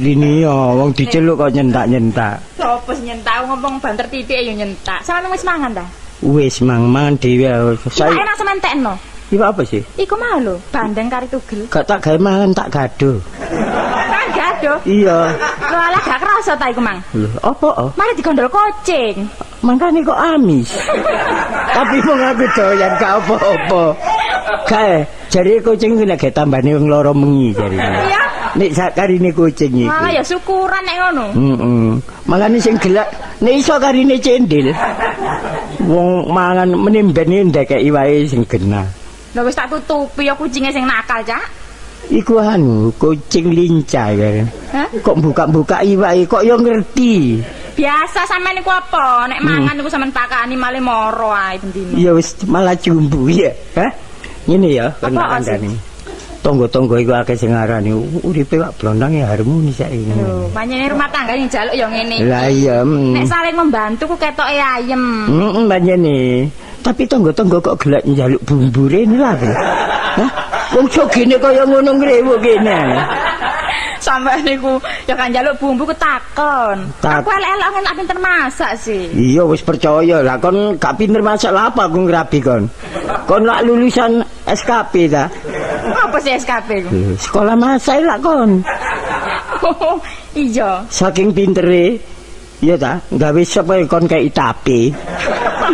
Lini ya wong diceluk kok nyentak-nyentak. Sopo sing nyentak ngomong banter titik ya nyentak. Sampeyan wis mangan ta? Wis mangan dhewe. Saya enak sementekno. Iku apa sih? Iku mau lho, bandeng kari tugel. Gak tak gawe mangan tak gado. Kan gado. Iya. Lho alah gak kerasa ta iku, Mang. Lho, apa? Mari digondol kucing. Mangkane kok amis. Tapi mau aku doyan gak apa-apa. Kae, jare kucing nek ge tambane wong loro mengi jarine. Iya. Nek sakarine kucing iki. Malah ya syukuran nek ngono. Heeh. Makane sing gelak nek iso karine cendil. Wong mangan menimben ndekeki wae sing genah. Lho wis tak tutupi ya kucinge sing nakal, Cak. Iku kucing lincah ya. Hah? Kok buka-buka iwake kok ya ngerti. Biasa sampean niku apa? Nek mangan niku sampean pakani male moro ae bendino. Ya wis malah jumbu ya. Hah? Ngene ya Apa kandhane. Tonggo-tonggo iku akeh sing ngarani uripe kok blondang ya harmonis saiki. Lho, pancene rumah tangga yang jaluk ya ngene. Lah iya. Nek saling membantu ku ketoke ayem. Pancene. Tapi tonggo-tonggo kok gelek njaluk bumbure lha. Hah? Wong sogene kaya ngono ngrewu kene. Sampai niku ya kan njaluk bumbu ketakon. Aku elek-elek nggak pinter masak sih. Iya wis percaya lah kon gak pinter masak lah apa aku ngrabi kon. Kon lak lulusan SKP ta? Apa sih SKP ku? Sekolah masak lah kon. Oh, iya. Saking pintere iya ta, gawe sapa kon kei tape.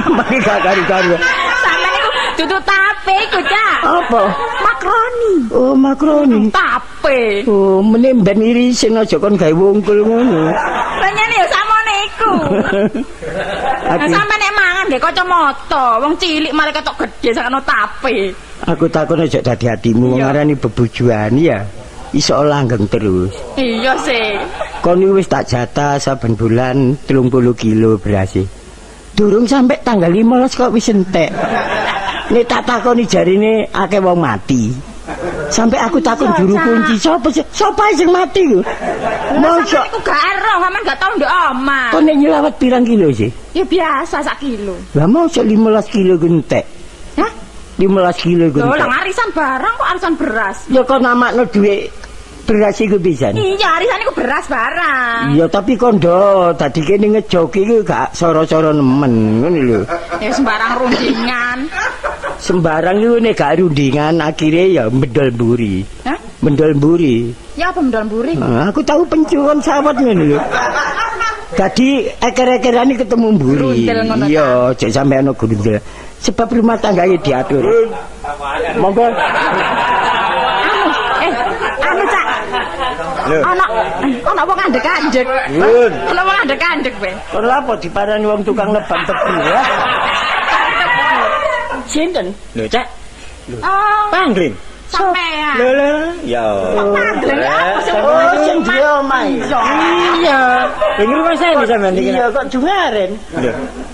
Mari gak karo-karo. Sampai niku dudu tape iku, Cak. Apa? Makroni. Oh, makroni. Tape. Oh, meneh ben irisin aja kon gawe wungkul ngono. Penyane ya samone iku. Nah, sampe nek mangan nggih kacamata, wong cilik malah ketok gedhe sakno tape. Aku takon aja dadi hatimu ngarani bebujuan ya. Iso langgeng terus. Iya sih. Kon wis tak jatah saben bulan 30 kilo beras. Durung sampai tanggal 15 kok wis entek. Nek tak takoni jarine akeh wong mati. Sampai aku takon juru kunci sapa sing mati ku? Mosok Aku gak ero, sampean gak tau ndek omah. kon nek nyelawat pirang kilo sih? Ya biasa sak kilo. Lah mosok 15 kilo ku entek. Hah? 15 kilo ku Lho, entek. lah arisan barang kok arisan beras. Ya kon namakno dhuwit beras iku pisan. Iya, arisan iku beras barang. Iya tapi kondo tadi kene ngejoki iku gak soro-soro nemen ngono lho. Ya sembarang rundingan. Sembarang iku nek gak rundingan akhirnya ya mendol mburi. Hah? Mendol mburi. Ya apa mendol mburi? Nah, aku tahu pencurian sawat ngono lho. Tadi eker-ekerane ketemu mburi. Grundel ngono ta? Iya, jek sampe ana grundel. Sebab rumah tangganya diatur. Monggo. Anu Cak. Ana wong andek-andek. Nun. Ana wong andek-andek kowe. Kon lha apa diparani wong tukang nebang tebu ya? Sinten? Lho, Cak. Oh, Panggling. sampean. Lho, ya. Panggling apa sing Oh, sing duwe omah. Iya. Lha rumah saya nih sampean iki. Iya kok jungaren. Lho.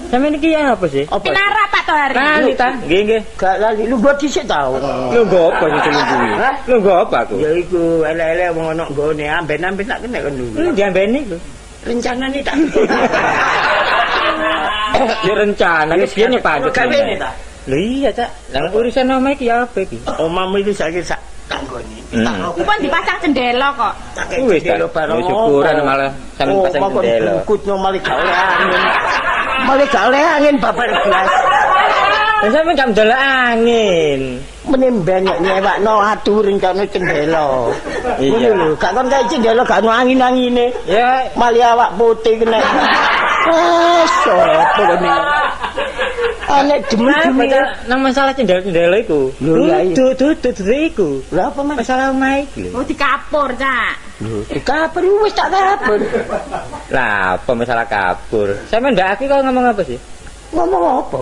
Sampean iki apa sih? Apa? Kenara Pak Tohari. Lali ta? Nggih, nggih. Gak lali lu buat dhisik tau. Lho, nggo apa sing celungguhi? Hah? Lho, nggo apa aku? Ya iku elek-elek wong ana nggone amben-amben tak kena kon dulu. Diambeni lho. Rencanane tak. Ya rencana iki piye nih Pak? Kawene ta. Lho iya, Cak. Lah urusan omah iki apa iki? Omahmu itu saiki sak tanggone. Pun dipasang jendela kok. Wis bareng syukuran malah sampean pasang jendela. Kutno malah gak oleh angin. Malah gak oleh angin babar gelas. Lah sampean gak ndelok angin. Meneh banyak nyewakno atur rencana jendela. Iya. Ngono lho, gak kon kae jendela gak ono angin-angine. Ya, Malah awak putih kena. Sopo kene. Anek demi-demi. nang masalah jendela iku. Lho, iya, iya. Dudu iku. Lha apa Mas? Masalah omah iki lho. Oh dikapur, Cak. Dikapur wis tak kapur. Lah, apa masalah kabur? Sampeyan ndak aku kok ngomong apa sih? Ngomong apa?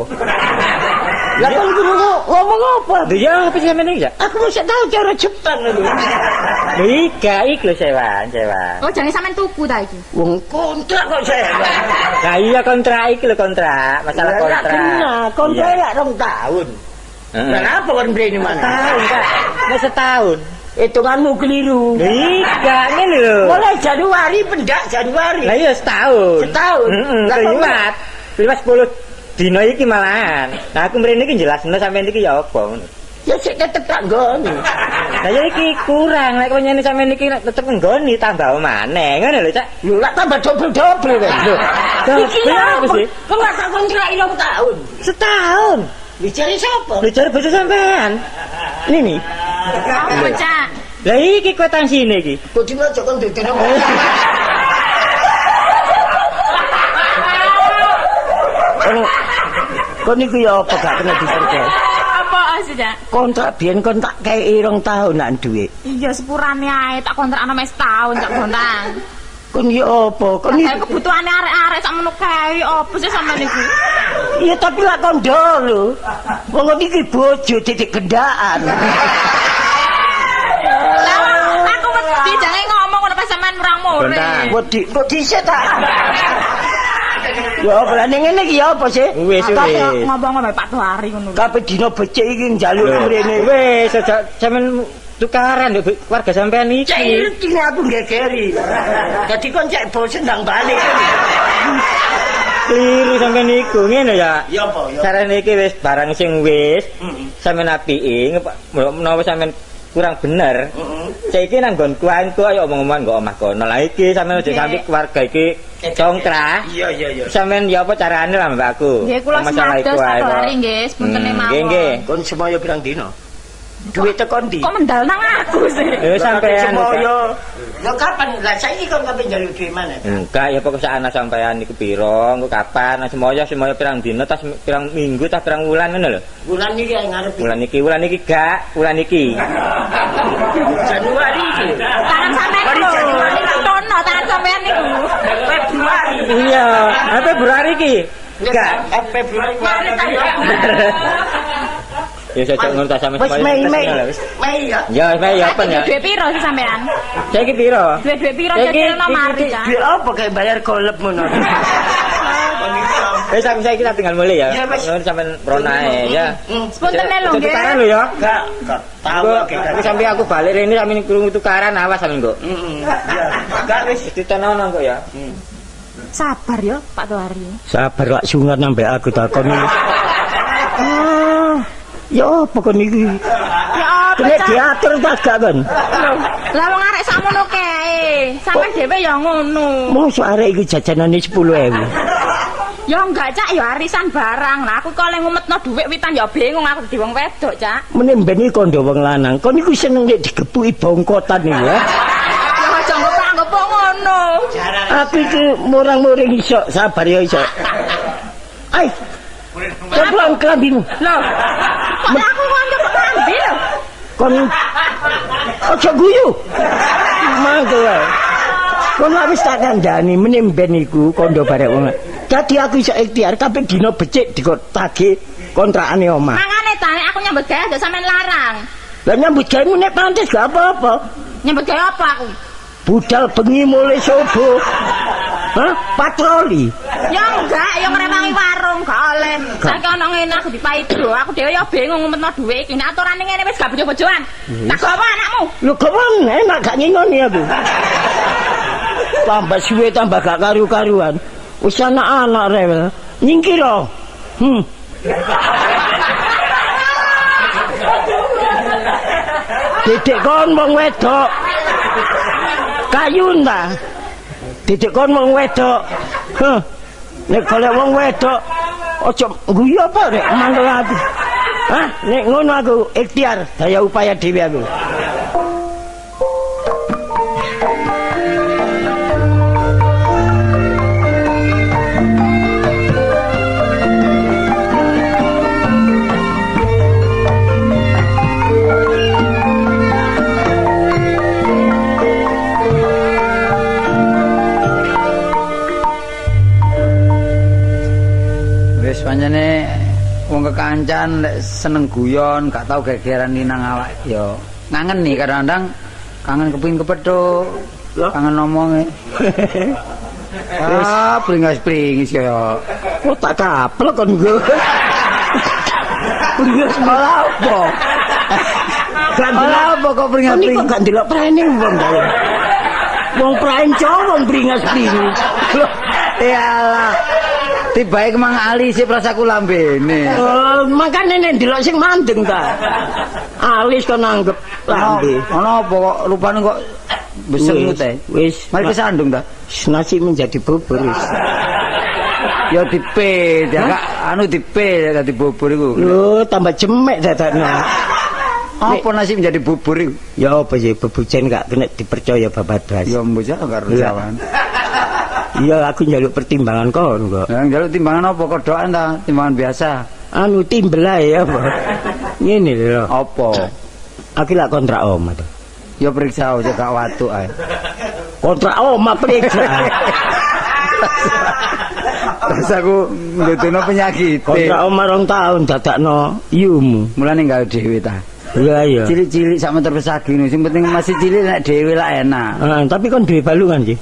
Lah kon kudu ngomong apa? Lho ya apa sih sampeyan iki ya? Aku mesti tahu cara Jepang lho. Lho iki lho sewan. Oh jangan sampean tuku ta iki. Wong kontrak kok saya. Lah iya kontrak iki lho kontrak, masalah kontrak. Kontrak Iya. ya 2 tahun. Heeh. Lah apa kon brene mana? Setahun, Kak. Nek setahun. Hitunganmu keliru. Iya, ngene lho. Mulai Januari pendak Januari. Lah iya setahun. Setahun. Heeh, Lah, kok liwat. Liwat 10 dino iki malahan. Nah aku mrene iki jelasno sampeyan iki ya apa ngono. Ya sik tetep tak nggoni. Lah ya iki kurang nek nyene sampeyan iki tetep nggoni tambah maneh ngono lho Cak. Lho lak tambah double-double kan. Iki Double apa apa sih? Kok gak tak kontrak 2 tahun? Setahun. Dicari siapa? Lho cari bojo sampean. Ini. Apa, Cak? Lah iki kwitansiine iki. Kok dino aja kon dudene. Kon niku ya apa gak kena dipercaya? Apa sih, Cak? Kontrak biyen kon tak kei 2 tahun nak duit. Iya sepurane ae tak kontrakno mes tahun Cak Bontang. Kon ya apa? Kon Saya kebutuhane arek-arek sak menuh kae apa sih sampean iki? iya tapi lak kondo lho. Wong iki bojo titik gendaan. Lah aku mesti jangan ngomong ngono pas sampean murang more. Bontang. Wedi kok dhisik ta. Ya apa ning ngene iki ya apa sih? Wis Ngomong-ngomong Pak Tohari ngono. Kabeh dina becik iki njaluk mrene. Wis aja sampean tukaran nduk keluarga sampean iki. Cek iki aku gegeri. Dadi kon cek bosen ndang balik. Kliru sampean iku ngene ya. Ya apa ya? Carane iki wis barang sing wis sampean apiki menawa sampean kurang bener. Saiki nang nggonku ae ayo omong-omongan nggo omah kono. Lah iki sampeyan aja sampe keluarga iki congkrah. Iya. Sampeyan ya apa carane lah mbakku? Nggih kula semados satu hari nggih, sepuntene mawon. Nggih. Kon semoyo pirang dino? Duit tekan ndi? Kok mendal nang aku sih? Sampeyan semoyo. Ya kapan? Lah saiki kon kabeh njaluk duit mana? Enggak, ya pokok ana sampean niku piro, engko kapan, semoyo pirang dina, tas pirang minggu, tas pirang wulan ngono lho. Bulan iki ae ngarep. Wulan iki gak, wulan iki. Januari iki. Tangan sampean lho. Tono tangan sampean niku. Februari. Iya, Februari iki. Enggak, Februari. ya saya ngono ta sampe Wis Mei ya. Ya, Mei ya apa ya? Duit piro sih sampean? Saiki piro? Duit piro cekelno mari ta? Duit apa kayak bayar golep ngono. Sampe saiki kita tinggal mulai ya. Ya, wis. Ngono sampean ronae ya. Sepuntene lho nggih. Tukaran lho ya. Enggak tahu Iki sampe aku balik rene sampe krungu tukaran awas sampe kok. Enggak wis ditenono kok ya. Sabar ya Pak Tohari. sabar lak sungat sampe aku takon iki. Ya apa kon iki? Ya apa Kene Cak? diatur ta gak kon? Lah wong arek sakmono kae. Sampe dhewe ya ngono. Mosok arek iki jajanane 10.000. Ya enggak Cak, ya arisan barang. Lah aku kok le ngumetno dhuwit witan ya bingung aku dadi wong wedok Cak. Meneh ben iki kondo wong lanang. Kon iku seneng nek digepuki bongkotan iki ya. Ya aja ngopok ngono. Aku iki murang-muring iso, sabar ya iso. Ai. Keplang kelambimu. Loh. Kok aku kanca kok ngambil? Kon aja guyu. Mangko wae. Kon wis tak kandhani meneh ben iku kondo barek wong. Dadi aku iso ikhtiar kabeh dina becik dikotake kontrakane omah. Mangane ta nek aku nyambut gawe aja sampean larang. Lah nyambut gawe nek pantes gak apa-apa. Nyambut gawe apa aku? Budal bengi mulai subuh. Hah? Patroli. Ya enggak, ya ngrewangi warung gak oleh. Saiki ana ngene aku dipaido. Aku dhewe ya bingung ngumetno dhuwit iki. Nek aturane ngene wis gak bojo-bojoan. Tak gawa anakmu. Lho kewon enak gak nyingoni aku. Tambah suwe tambah gak karu-karuan. Wis anak-anak rewel. Nyingkira. Dedek kon wong wedok. Kayun ta? Dedek kon wong wedok. Nek golek wong wedok aja guyu apa rek mantul ati. Hah? Nek ngono aku ikhtiar daya upaya dhewe aku. Pancene wong kekancan lek seneng guyon, gak tau gegeran nang awak ya. Ngangen nih kadang-kadang kangen kepengin kepethuk, kangen ngomonge. Bringas-bringis ya. Kok tak kaplek kon nggo. Bringas malah apa? Malah apa kok bringas-bringis? Kok gak ndelok prene wong kaya. Wong pranco wong bringas-bringis. Iyalah. Tibae kemang alis sih prasaku lambene. Makane nek ndelok sing mandeng ta. Alis kon anggap lambe. Ono apa kok rupane kok beseng teh. Wis Mari kesandung ta. nasi menjadi bubur wis. Ya dipe, ya gak anu dipe dadi bubur iku. Lho tambah jemek dadakno. Apa nasi menjadi bubur iku? Ya apa sih bebujen gak kena dipercaya babat blas. Ya mbok karo jawan. Iya aku njaluk pertimbangan kon kok. Lah njaluk timbangan apa kodokan ta? Timbangan biasa. Anu timbel ae apa. Ngene lho. Apa? Aku lak kontrak omah to. Ya periksa aja gak watu ae. Kontrak omah periksa. Rasaku nggodono penyakit. Kontrak omah 2 tahun dadakno yumu. Mulane gawe dhewe ta. Iya iya. Cilik-cilik sak meter persegi sing penting masih cilik nek dhewe lah enak. Tapi kon duwe balungan sih.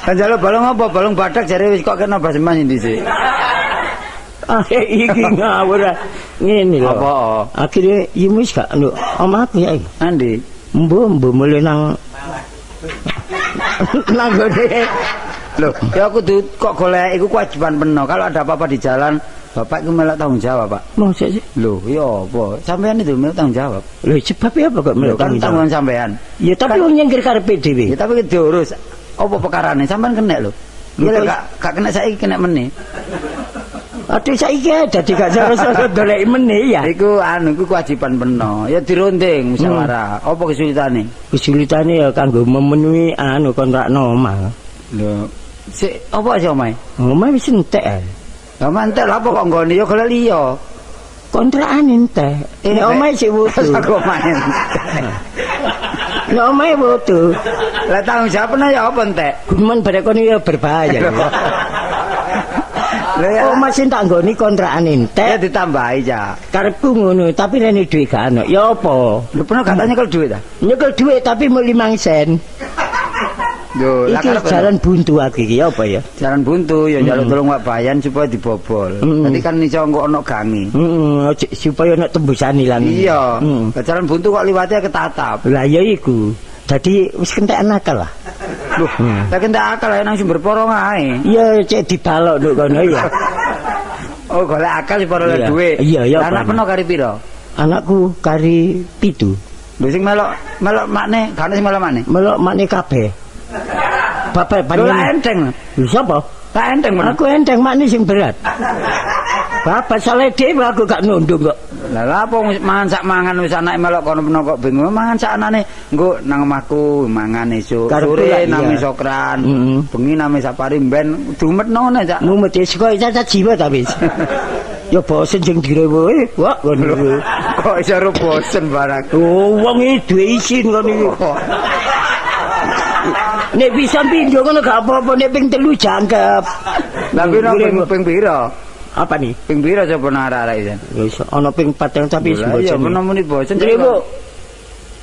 Kan jaluk balung apa? Balung badak jare wis kok kena basmas ndi sih. Iki ngawur. Ngene lho. Apa? Akhire yumu wis gak anu omahku ya. Andi. Mbo mulai nang gede. Loh, ya aku kok golek iku kewajiban penuh. Kalau ada apa-apa di jalan, Bapak ku melok tanggung jawab, Pak. Mosok sih. Lho, iya apa? Sampean itu melok tanggung jawab. Lho sebabnya apa kok Lho, melok kan tanggung jawab? tanggungan sampean. Ya tapi wong nyengkir karepe dhewe. Ya tapi ki diurus. Apa perkarane? Sampean kena lho. Lho, Iya kok- gak kena saiki kena meneh. Aduh saiki dadi gak soro-soro golek meneh ya. Iku iku kewajiban peno. Ya dirunding musyawarah. Apa kesulitane? Kesulitane ya kanggo memenuhi kontrak omah. Lho, sik apa aja omahe? Omah wis entek ae. Lah mantel apa kok nggone ya golek liya. Kontrakan entek. Nek omahe sik wudu. Aku main. Nek omahe wudu. Lah tanggung jawabnya ya apa entek? Gumun barek kono ya berbahaya. Lah ya Omah sing tak nggoni kontrakan ya entek. ditambahi ya. Karepku ngono, tapi rene dhuwit gak ono. Ya apa? Lu pernah katanya kalau duit ah? Nyekel dhuwit tapi mau 5 sen. Yo, lah Iki karep jalan buntu aku iki ya apa ya? jalan buntu ya njaluk tolong Pak Bayan supaya dibobol. Nanti kan iso engko ono gangi. Supaya nek tembusan ilang. Iya. Mm. Lah jalan buntu kok liwatnya ketatap. Lah ya iku. Dadi wis kentekan akal lah. Loh, tak kentek akal ya nang sumber porong ae. Iya cek dibalok nduk kono ya. Oh, golek akal supaya oleh Iya. duit. Iya, iya, Lah, anak Pak. peno kari piro? Anakku kari 7. Lho sing melok makne, kan sing melok makne. Melok makne kabeh. Bapak Lho lah panjenengan. enteng. Lho sapa? Lah enteng men. Aku enteng makne sing berat. Bapak saleh dhewe aku gak nundung kok. Lah lha apa mangan sak mangan wis anake melok kono peno kok bingung. Mangan sak anane engko nang omahku mangan esuk. Karepku Sore lah, nang iya. sokran. Mm-mm. Bengi nang sapari ben dumetno ngene cak. Mumet wis kok cacat jiwa ta wis. Ya bosen sing direwe. Wah ngono. Kok iso ro bosen barang. Oh, wong iki duwe isin ngono iki. Nek bisa pindho ngono gak apa-apa, nek ping 3 jangkep. Tapi nang ping piro? Apa nih? Ping piro coba nang arek iki. Wis ana ping 4 tapi Lah bosen. iya peno muni bosen. Driwo.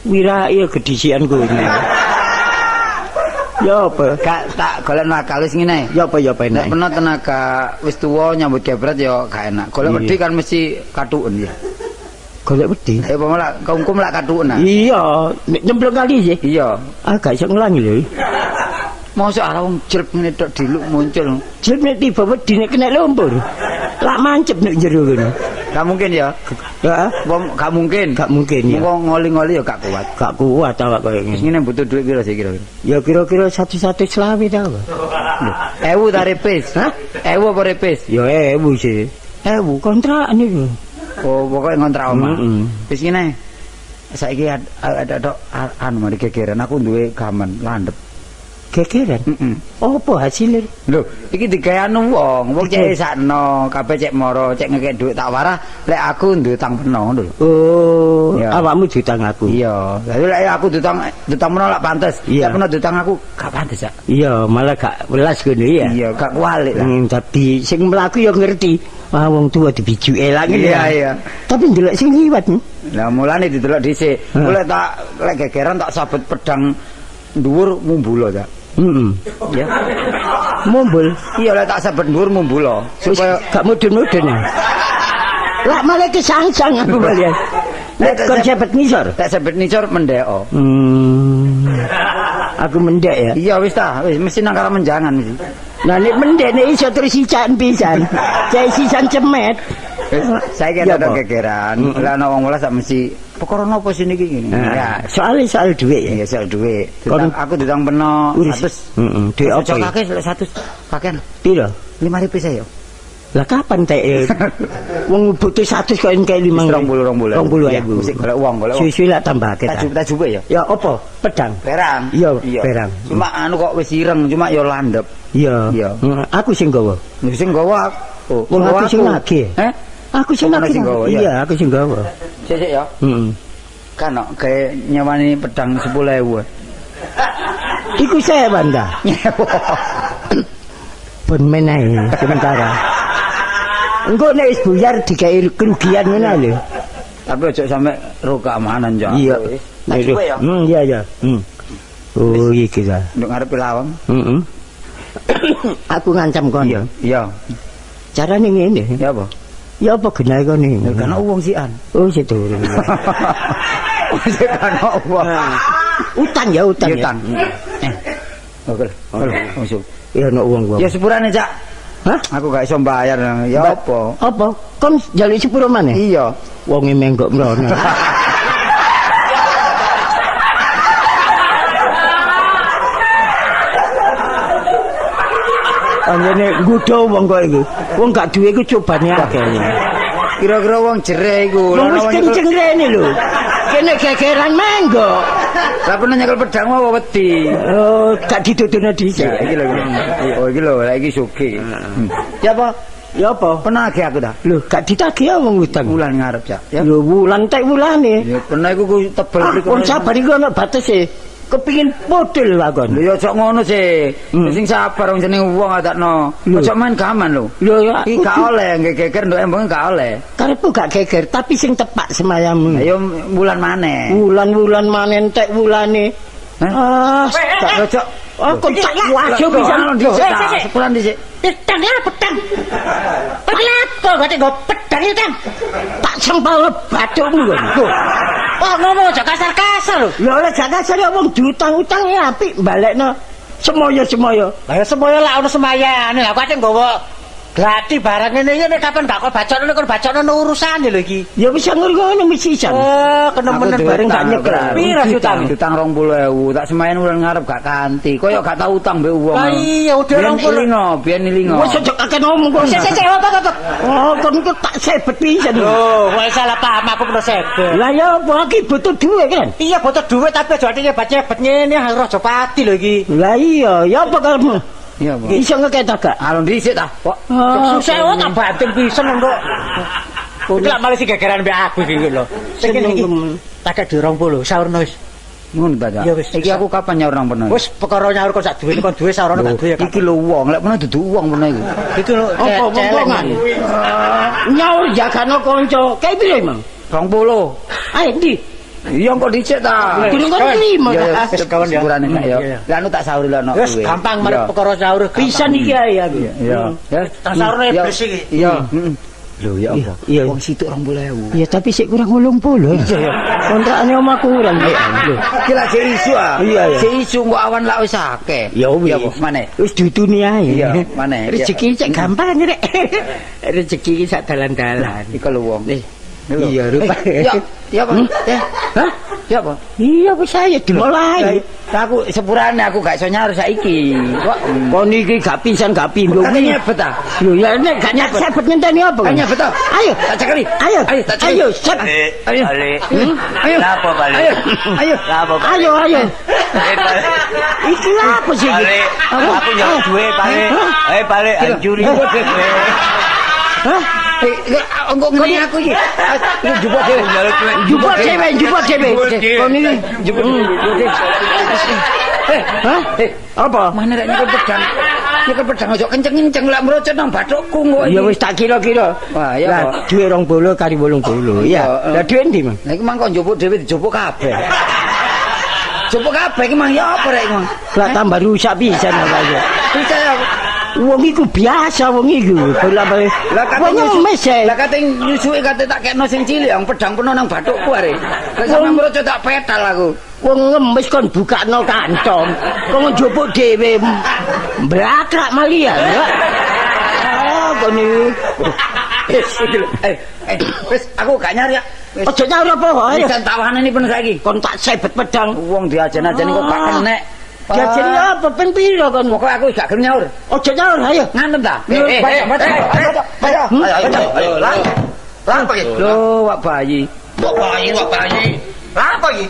Wira iya gedisian ku. Ya apa? Gak tak golek nakal wis ngene. Ya apa ya apa Nek enak. peno tenaga wis tuwa nyambut gebret ya gak enak. Golek Iya. wedi kan mesti katuken ya. Golek wedi. Eh apa malah kaum lak katuken ah. Iya, nek nyemplung kali sih. Iya. Ah gak iso ngulangi lho. Mosok arep wong jelek ngene tok diluk muncul. Jep nek tiba wedi nek kena lumpur. Lak mancep nek jero ngono. Gak mungkin ya. Ya, Wong gak mungkin. gak mungkin ya. Wong ngoli-ngoli ya gak kuat. Gak kuat awak koyo Wis ngene. ngene butuh duit piro sih kira-kira? Ya kira-kira 100 selawi ta apa? 1000 ta repis? Hah? 1000 apa repis? Ya 1000 sih. 1000 kontrak niku. Oh, pokoknya ngontrak omah. Mm-mm. Wis ngene. Saiki ada anu mari gegeran aku duwe gamen landhep. Gegeran. Heeh. Apa hasilnya? Lho, iki digawe anu wong cek sakno, kabeh cek moro, cek ngekek dhuwit tak warah, lek aku duwe utang peno ngono lho. Oh, Iya. awakmu jutang aku. Iya, lha lek aku dutang peno lak pantes. Iya. Lek peno dutang aku gak pantes ya. Iya, malah gak welas ngono ya. Iya, gak kualik lah. Tapi sing mlaku ya ngerti. Wah, wong tua dibijuke lah ngene. Iya, iya. Tapi ndelok sing liwat. Lah mulane didelok dhisik. Mulai tak lek gegeran tak sabet pedang dhuwur mumbulo ta. Heeh. Ya. Mumbul. Iya lek tak sabet dhuwur mumbulo Supaya supaya gak mudun-mudun ya. Lah malah kesangsang aku balian. Nek kon cepet ngisor. tak sabet nicor mendeko. Aku mendek ya. Iya wis ta, wis mesti nang karo menjangan mesti. Nah nek mendek nek iso terus sican pisan. Cek sisan cemet. Wis saiki Iya, ada Pak. gegeran. Lah ana wong welas sak mesti perkara napa sih niki ngene. Nah, soal duit ya. Iya soal dhuwit. Kon- Aku ditang peno Urus. 100. Heeh, duit apa? ya? Kakek lek 100 kakean Piro? 5.000 saya. Lah kapan teh? Wong butuh 100 kok engke 5. 20 ya. Mesti golek uang, golek uang. Suwi-suwi lak tambahke ta. Tak jube ya. Ya apa? Pedang. Perang. Iya, perang. Cuma anu kok wis ireng, cuma ya landhep. Iya. Iya. Aku sing gawa. Lha sing gawa oh, Wong gawa aku sing nagih. Heh? Aku sing Sampeyan nagih. sing gawa, iya. Iya, aku sing gawa. Sik ya. Heeh. Kan no, kayak nyewani pedang 10.000. Iku saya banda. Nyewa. Pun meneh sementara. Engko nek wis buyar digawe kerugian ngono lho. Tapi ojo sampe ro keamanan jo. Iya. Tak coba ya. Iya iya. Oh iki ta. Nduk ngarepe lawang. Heeh. Aku ngancam kon. Iya. Iya. Carane ngene. Ya apa? Ya apa genahe kene? Ya kan uang sian. Oh sedurung. Sik kan uang. Utang ya utang. ya. Utang. Oke. Halo, masuk. Ya ono wong. Ya sepurane, Cak. Hah? Aku gak iso bayar. Ya apa? Apa? Kon njaluk sepuro maneh? Iya. Wonge menggok mrono. Anjene nggodha wong kok iki. Wong gak duwe iku cobane akeh. Kira-kira wong jere iku. Wong wis kenceng rene lho. Kene gegeran menggok. Lah pernah nyekel pedang apa wedi? Oh, gak dituturno dhisik. Iki lho. Oh iki lho, lah iki sugih. Ya apa? Ya apa? Penagih aku dah. Lho, gak ditagih wong utang. Wulan ngarep ya. Ya. Lho, wulan tek wulane. Ya pernah iku ku tebel mriku. Kon sabar iku ana batese. Kepingin model lah kon. Lho ya ojo ngono sih. Sing sabar wong jenenge wong adakno. Ojo main gaman lho. Lho ya, Iki gak oleh nggih geger nduk embonge gak oleh. karepku gak geger, tapi sing tepak semayammu. Ayo wulan maneh. Wulan-wulan manen tek wulane. Ah, Gak ojo. oh kon tak wajo bisa Sepulan dhisik. pedang ya pedang. Kenapa gak tega pedang itu kan? Tak sempal bathukmu kon. Oh ngomong aja kasar-kasar lho. Lho ora gak kasar ya wong diutang-utang ya apik balekno semoyo-semoyo. Lah ya semoyo lak ono semayane. Lah kok nggawa gratis barang ngene iki nek kapan gak kok bacokno kon bacokno urusane lho iki. Ya bisa ngono mesti jan. Oh, kenemen bareng gak nyekel. Pira utang? Utang 20.000, tak semayan wulan ngarep gak kanthi. Koyo gak tau utang mbek wong. Lah iya udah 20. Biyen nilingo. Wis aja kakek ngomong kok. Sik apa. Oh, kon kok tak sebet pisan. Loh, kowe salah paham aku pernah sebet. Lah ya apa iki butuh duit kan? Iya butuh duit tapi aja nyebet ngene harus aja pati lho iki. Lah iya, ya apa kamu? Iya, Bu. Iso ngeketak gak? Alon dhisik ta, Kok. Susah wae tak banting pisan kok. Iki lak malah sing gegeran mbek aku iki lho. Sing iki tak di 20 saurno wis. Ngono ta, Cak? Iya, wis. Iki aku kapan nyaur nang pernah? Wis perkara nyaur kok sak duwe kon duwe saurno gak duwe. Iki lho wong, lek pernah dudu wong pernah iku. Iki lho Apa wong-wongan? Nyaur jagano kanca. Kae piro, Mang? 20. Ayo ndi? Iya kok dicek ta. Durung kon kelima. Ya wis kawan ya. sepurane nek ya. Iya. Lah anu tak sauri lho Wis gampang mari perkara saur Pisan iki ae aku. Iya. Ya tak saurno iblis iki. Iya. Lho ya apa? Iya. Wong situk 20.000. Ya tapi sik kurang 80. Kontrakane omah kurang. Lho. Iki lak sik isu ah. Iya, iya. Sik isu kok awan lak wis akeh. Ya wis. Iya, maneh. Wis dituni ae. Iya, maneh. Rezeki cek gampang rek. Rezeki iki sak dalan-dalan. Iku lho wong. Iya, rupa. Ya, ya apa? Hah? Ya apa? Iya wis ae dimulai. Aku sepurane aku gak iso nyaur saiki. Kok Kon iki gak pisan gak pindho Katanya nyebet ah. Lho ya nek gak nyebet ngenteni apa? Kan nyebet ah. Ayo, Tak cekeli. ayo, Ayo, tak cekeli. ayo, sep. Ayo. Ayo. Lapo balik? Ayo. Ayo. Lapo balik? Ayo, ayo. Iki apa sih? Balik. Aku nyari duit balik. Balik anjuri. Hah? Engko ngene aku iki. Jupuk dhewe. Jupuk dhewe. Kon iki Jupuk dhewe. hah? Apa? Mana rek nyekel pedang. Nyekel pedang aja kenceng-kenceng lek mrocot nang bathukku kok. Ya wis tak kira-kira. Wah, ya Lah, kok. duwe 20 kali 80. Iya. Lah duwe ndi, Mang? Lah iki mang kok njupuk dhewe dijupuk kabeh. Jupuk kabeh iki mang ya apa rek iki mang? Lah tambah rusak pisan apa ya. Bisa ya. Wong iku biasa wong iku. Bola-bali. Wong ngemes ae. Lah kate nyusuki kate tak kekno sing cilik yang pedang peno nang bathukku are. Lah sampe mrocot tak petal aku. Wong ngemes kon bukakno kantong. Kon njupuk dhewe. Blakrak malian. Ah, kon iki. Wis aku gak nyari ya. Aja nyaur apa wae. Bisa tawanan ini bener saiki. Kon tak sebet pedang. Wong diajen-ajeni kok gak kenek. Diajeni apa ping piro kon? Pokoke aku gak gelem nyaur. Aja nyaur ayo. Ngantem ta? Ayo. Lah apa iki? Lho, wak bayi. Wak bayi. Lah apa iki?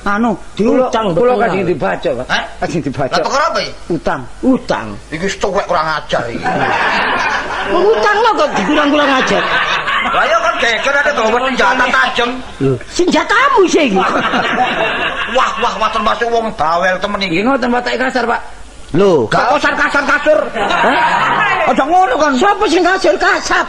Anu, Diutang kula betul. kadang dibaca, Pak. Hah? Kadang dibaca. Lah perkara apa iki? Utang. Utang. Iki stowek kurang ajar iki. Utang lo kok dikurang-kurang aja. Lah ya kan geger ada bawa senjata tajam. Lho, senjatamu sih iki. Wah, termasuk wong bawel temen iki. Iki ngoten watake kasar, Pak. Lho, Gak kasar-kasar. Aja ngono kon. sapa sing kasar kasap?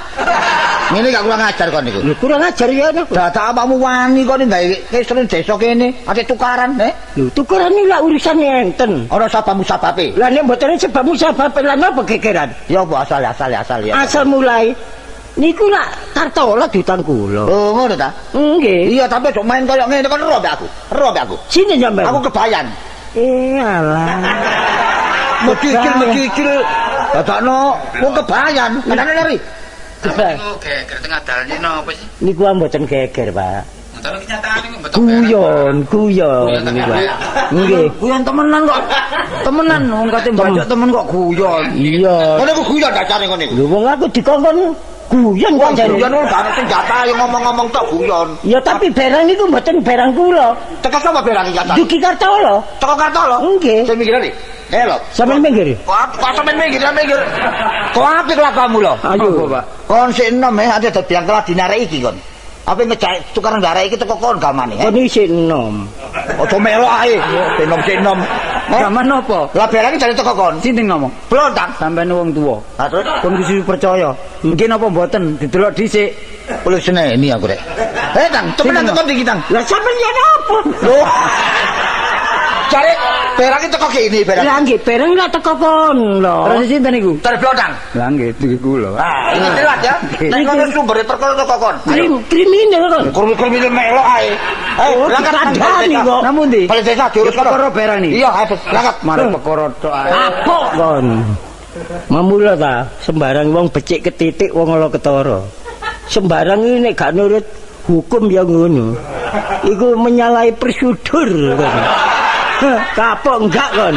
Ngene gak kurang ajar kon niku. Lho, kurang ajar ya no. Dadak awakmu wani kok gawe kesren desa kene, ate tukaran, Lho, tukuran iki lak urusan enten. Ora sabamu sababe. Lah nek mboten sebabmu sebab lan apa gegeran? Ya apa asal ya. Asal mulai niku lak kartola diutang kula. Oh, ngono ta? Nggih. Iya, tapi aja main koyo ngene kon ero mbek aku. Ero mbek aku. Sini sampean. Aku kebayan. alah. Mikir. Dadakno wong kebayan, kanane lari. Niku geger tengah dalan iki napa sih? Niku mboten geger, Pak. Tapi kenyataan niku mboten Guyon niku. Nggih. Guyon temenan kok. Temenan wong kate mbajak temen kok guyon. Iya. Ngene ku guyon dacare ngene iku. Lho wong aku dikongkon guyon kok Wong jare. guyon ora gak senjata yang ngomong-ngomong tok guyon. Ya tapi barang niku mboten barang kula. Teko sapa berang iki kata? Duki Kartolo. Teko Kartolo. Nggih. Saya mikir nih. Lho. Sampeyan minggir. Kok sampean minggir. Kok apik lakamu lho. Ayo. Pak. Kon sik enom ade dadi yang kelas dinarek iki kon. Apa ngejak tukang ndarek iki teko kon gamane. Kon isih enom. Aja melok ae. Sik enom. Zaman napa? Lah berang iki jare teko kon. Sinting ngomong. Blontang. Sampeyan wong tuwa. Ha terus Kon kudu percaya. Mungkin apa mboten didelok dhisik. boleh seneni aku rek. Tang, temenan teko ndi Tang? Lah sampeyan yen apa? Loh. Jare berang iki teko kene berang. Lah nggih bareng lak teko kon lho. Terus sinten niku? Jare blontang. Lah nggih iki kula. Ah, ini jelas ya. Nek ngono sumber perkara teko kon. Kriminal kon. Kurmi-kurmi melok ae. Oh, dikandani kok. Namun ndi? Balik desa diurus kono. Perkara barang iki. Iya, ayo berangkat. Mari perkara tok ae. Apa kon? Mamula ta, sembarang wong becik ketitik wong ala ketara. Sembarang iki nek gak nurut hukum ya ngono. Iku menyalahi prosedur kon. Kapok enggak kon?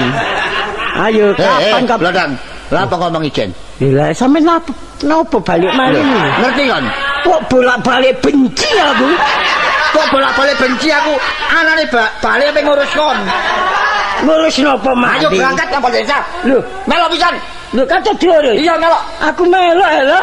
Ayo kapan kapan? Bladang. Lah apa ngomong ijen? Lah sampean napa balik malih? Ngerti kan? Kok bolak-balik benci aku? Kok bolak-balik benci aku? Anane balik apa ngurus kon? Ngurus napa malih? Ayo berangkat nang desa. Lho, Melok pisan. lho kata diurus. Iya melok. Aku melok lho.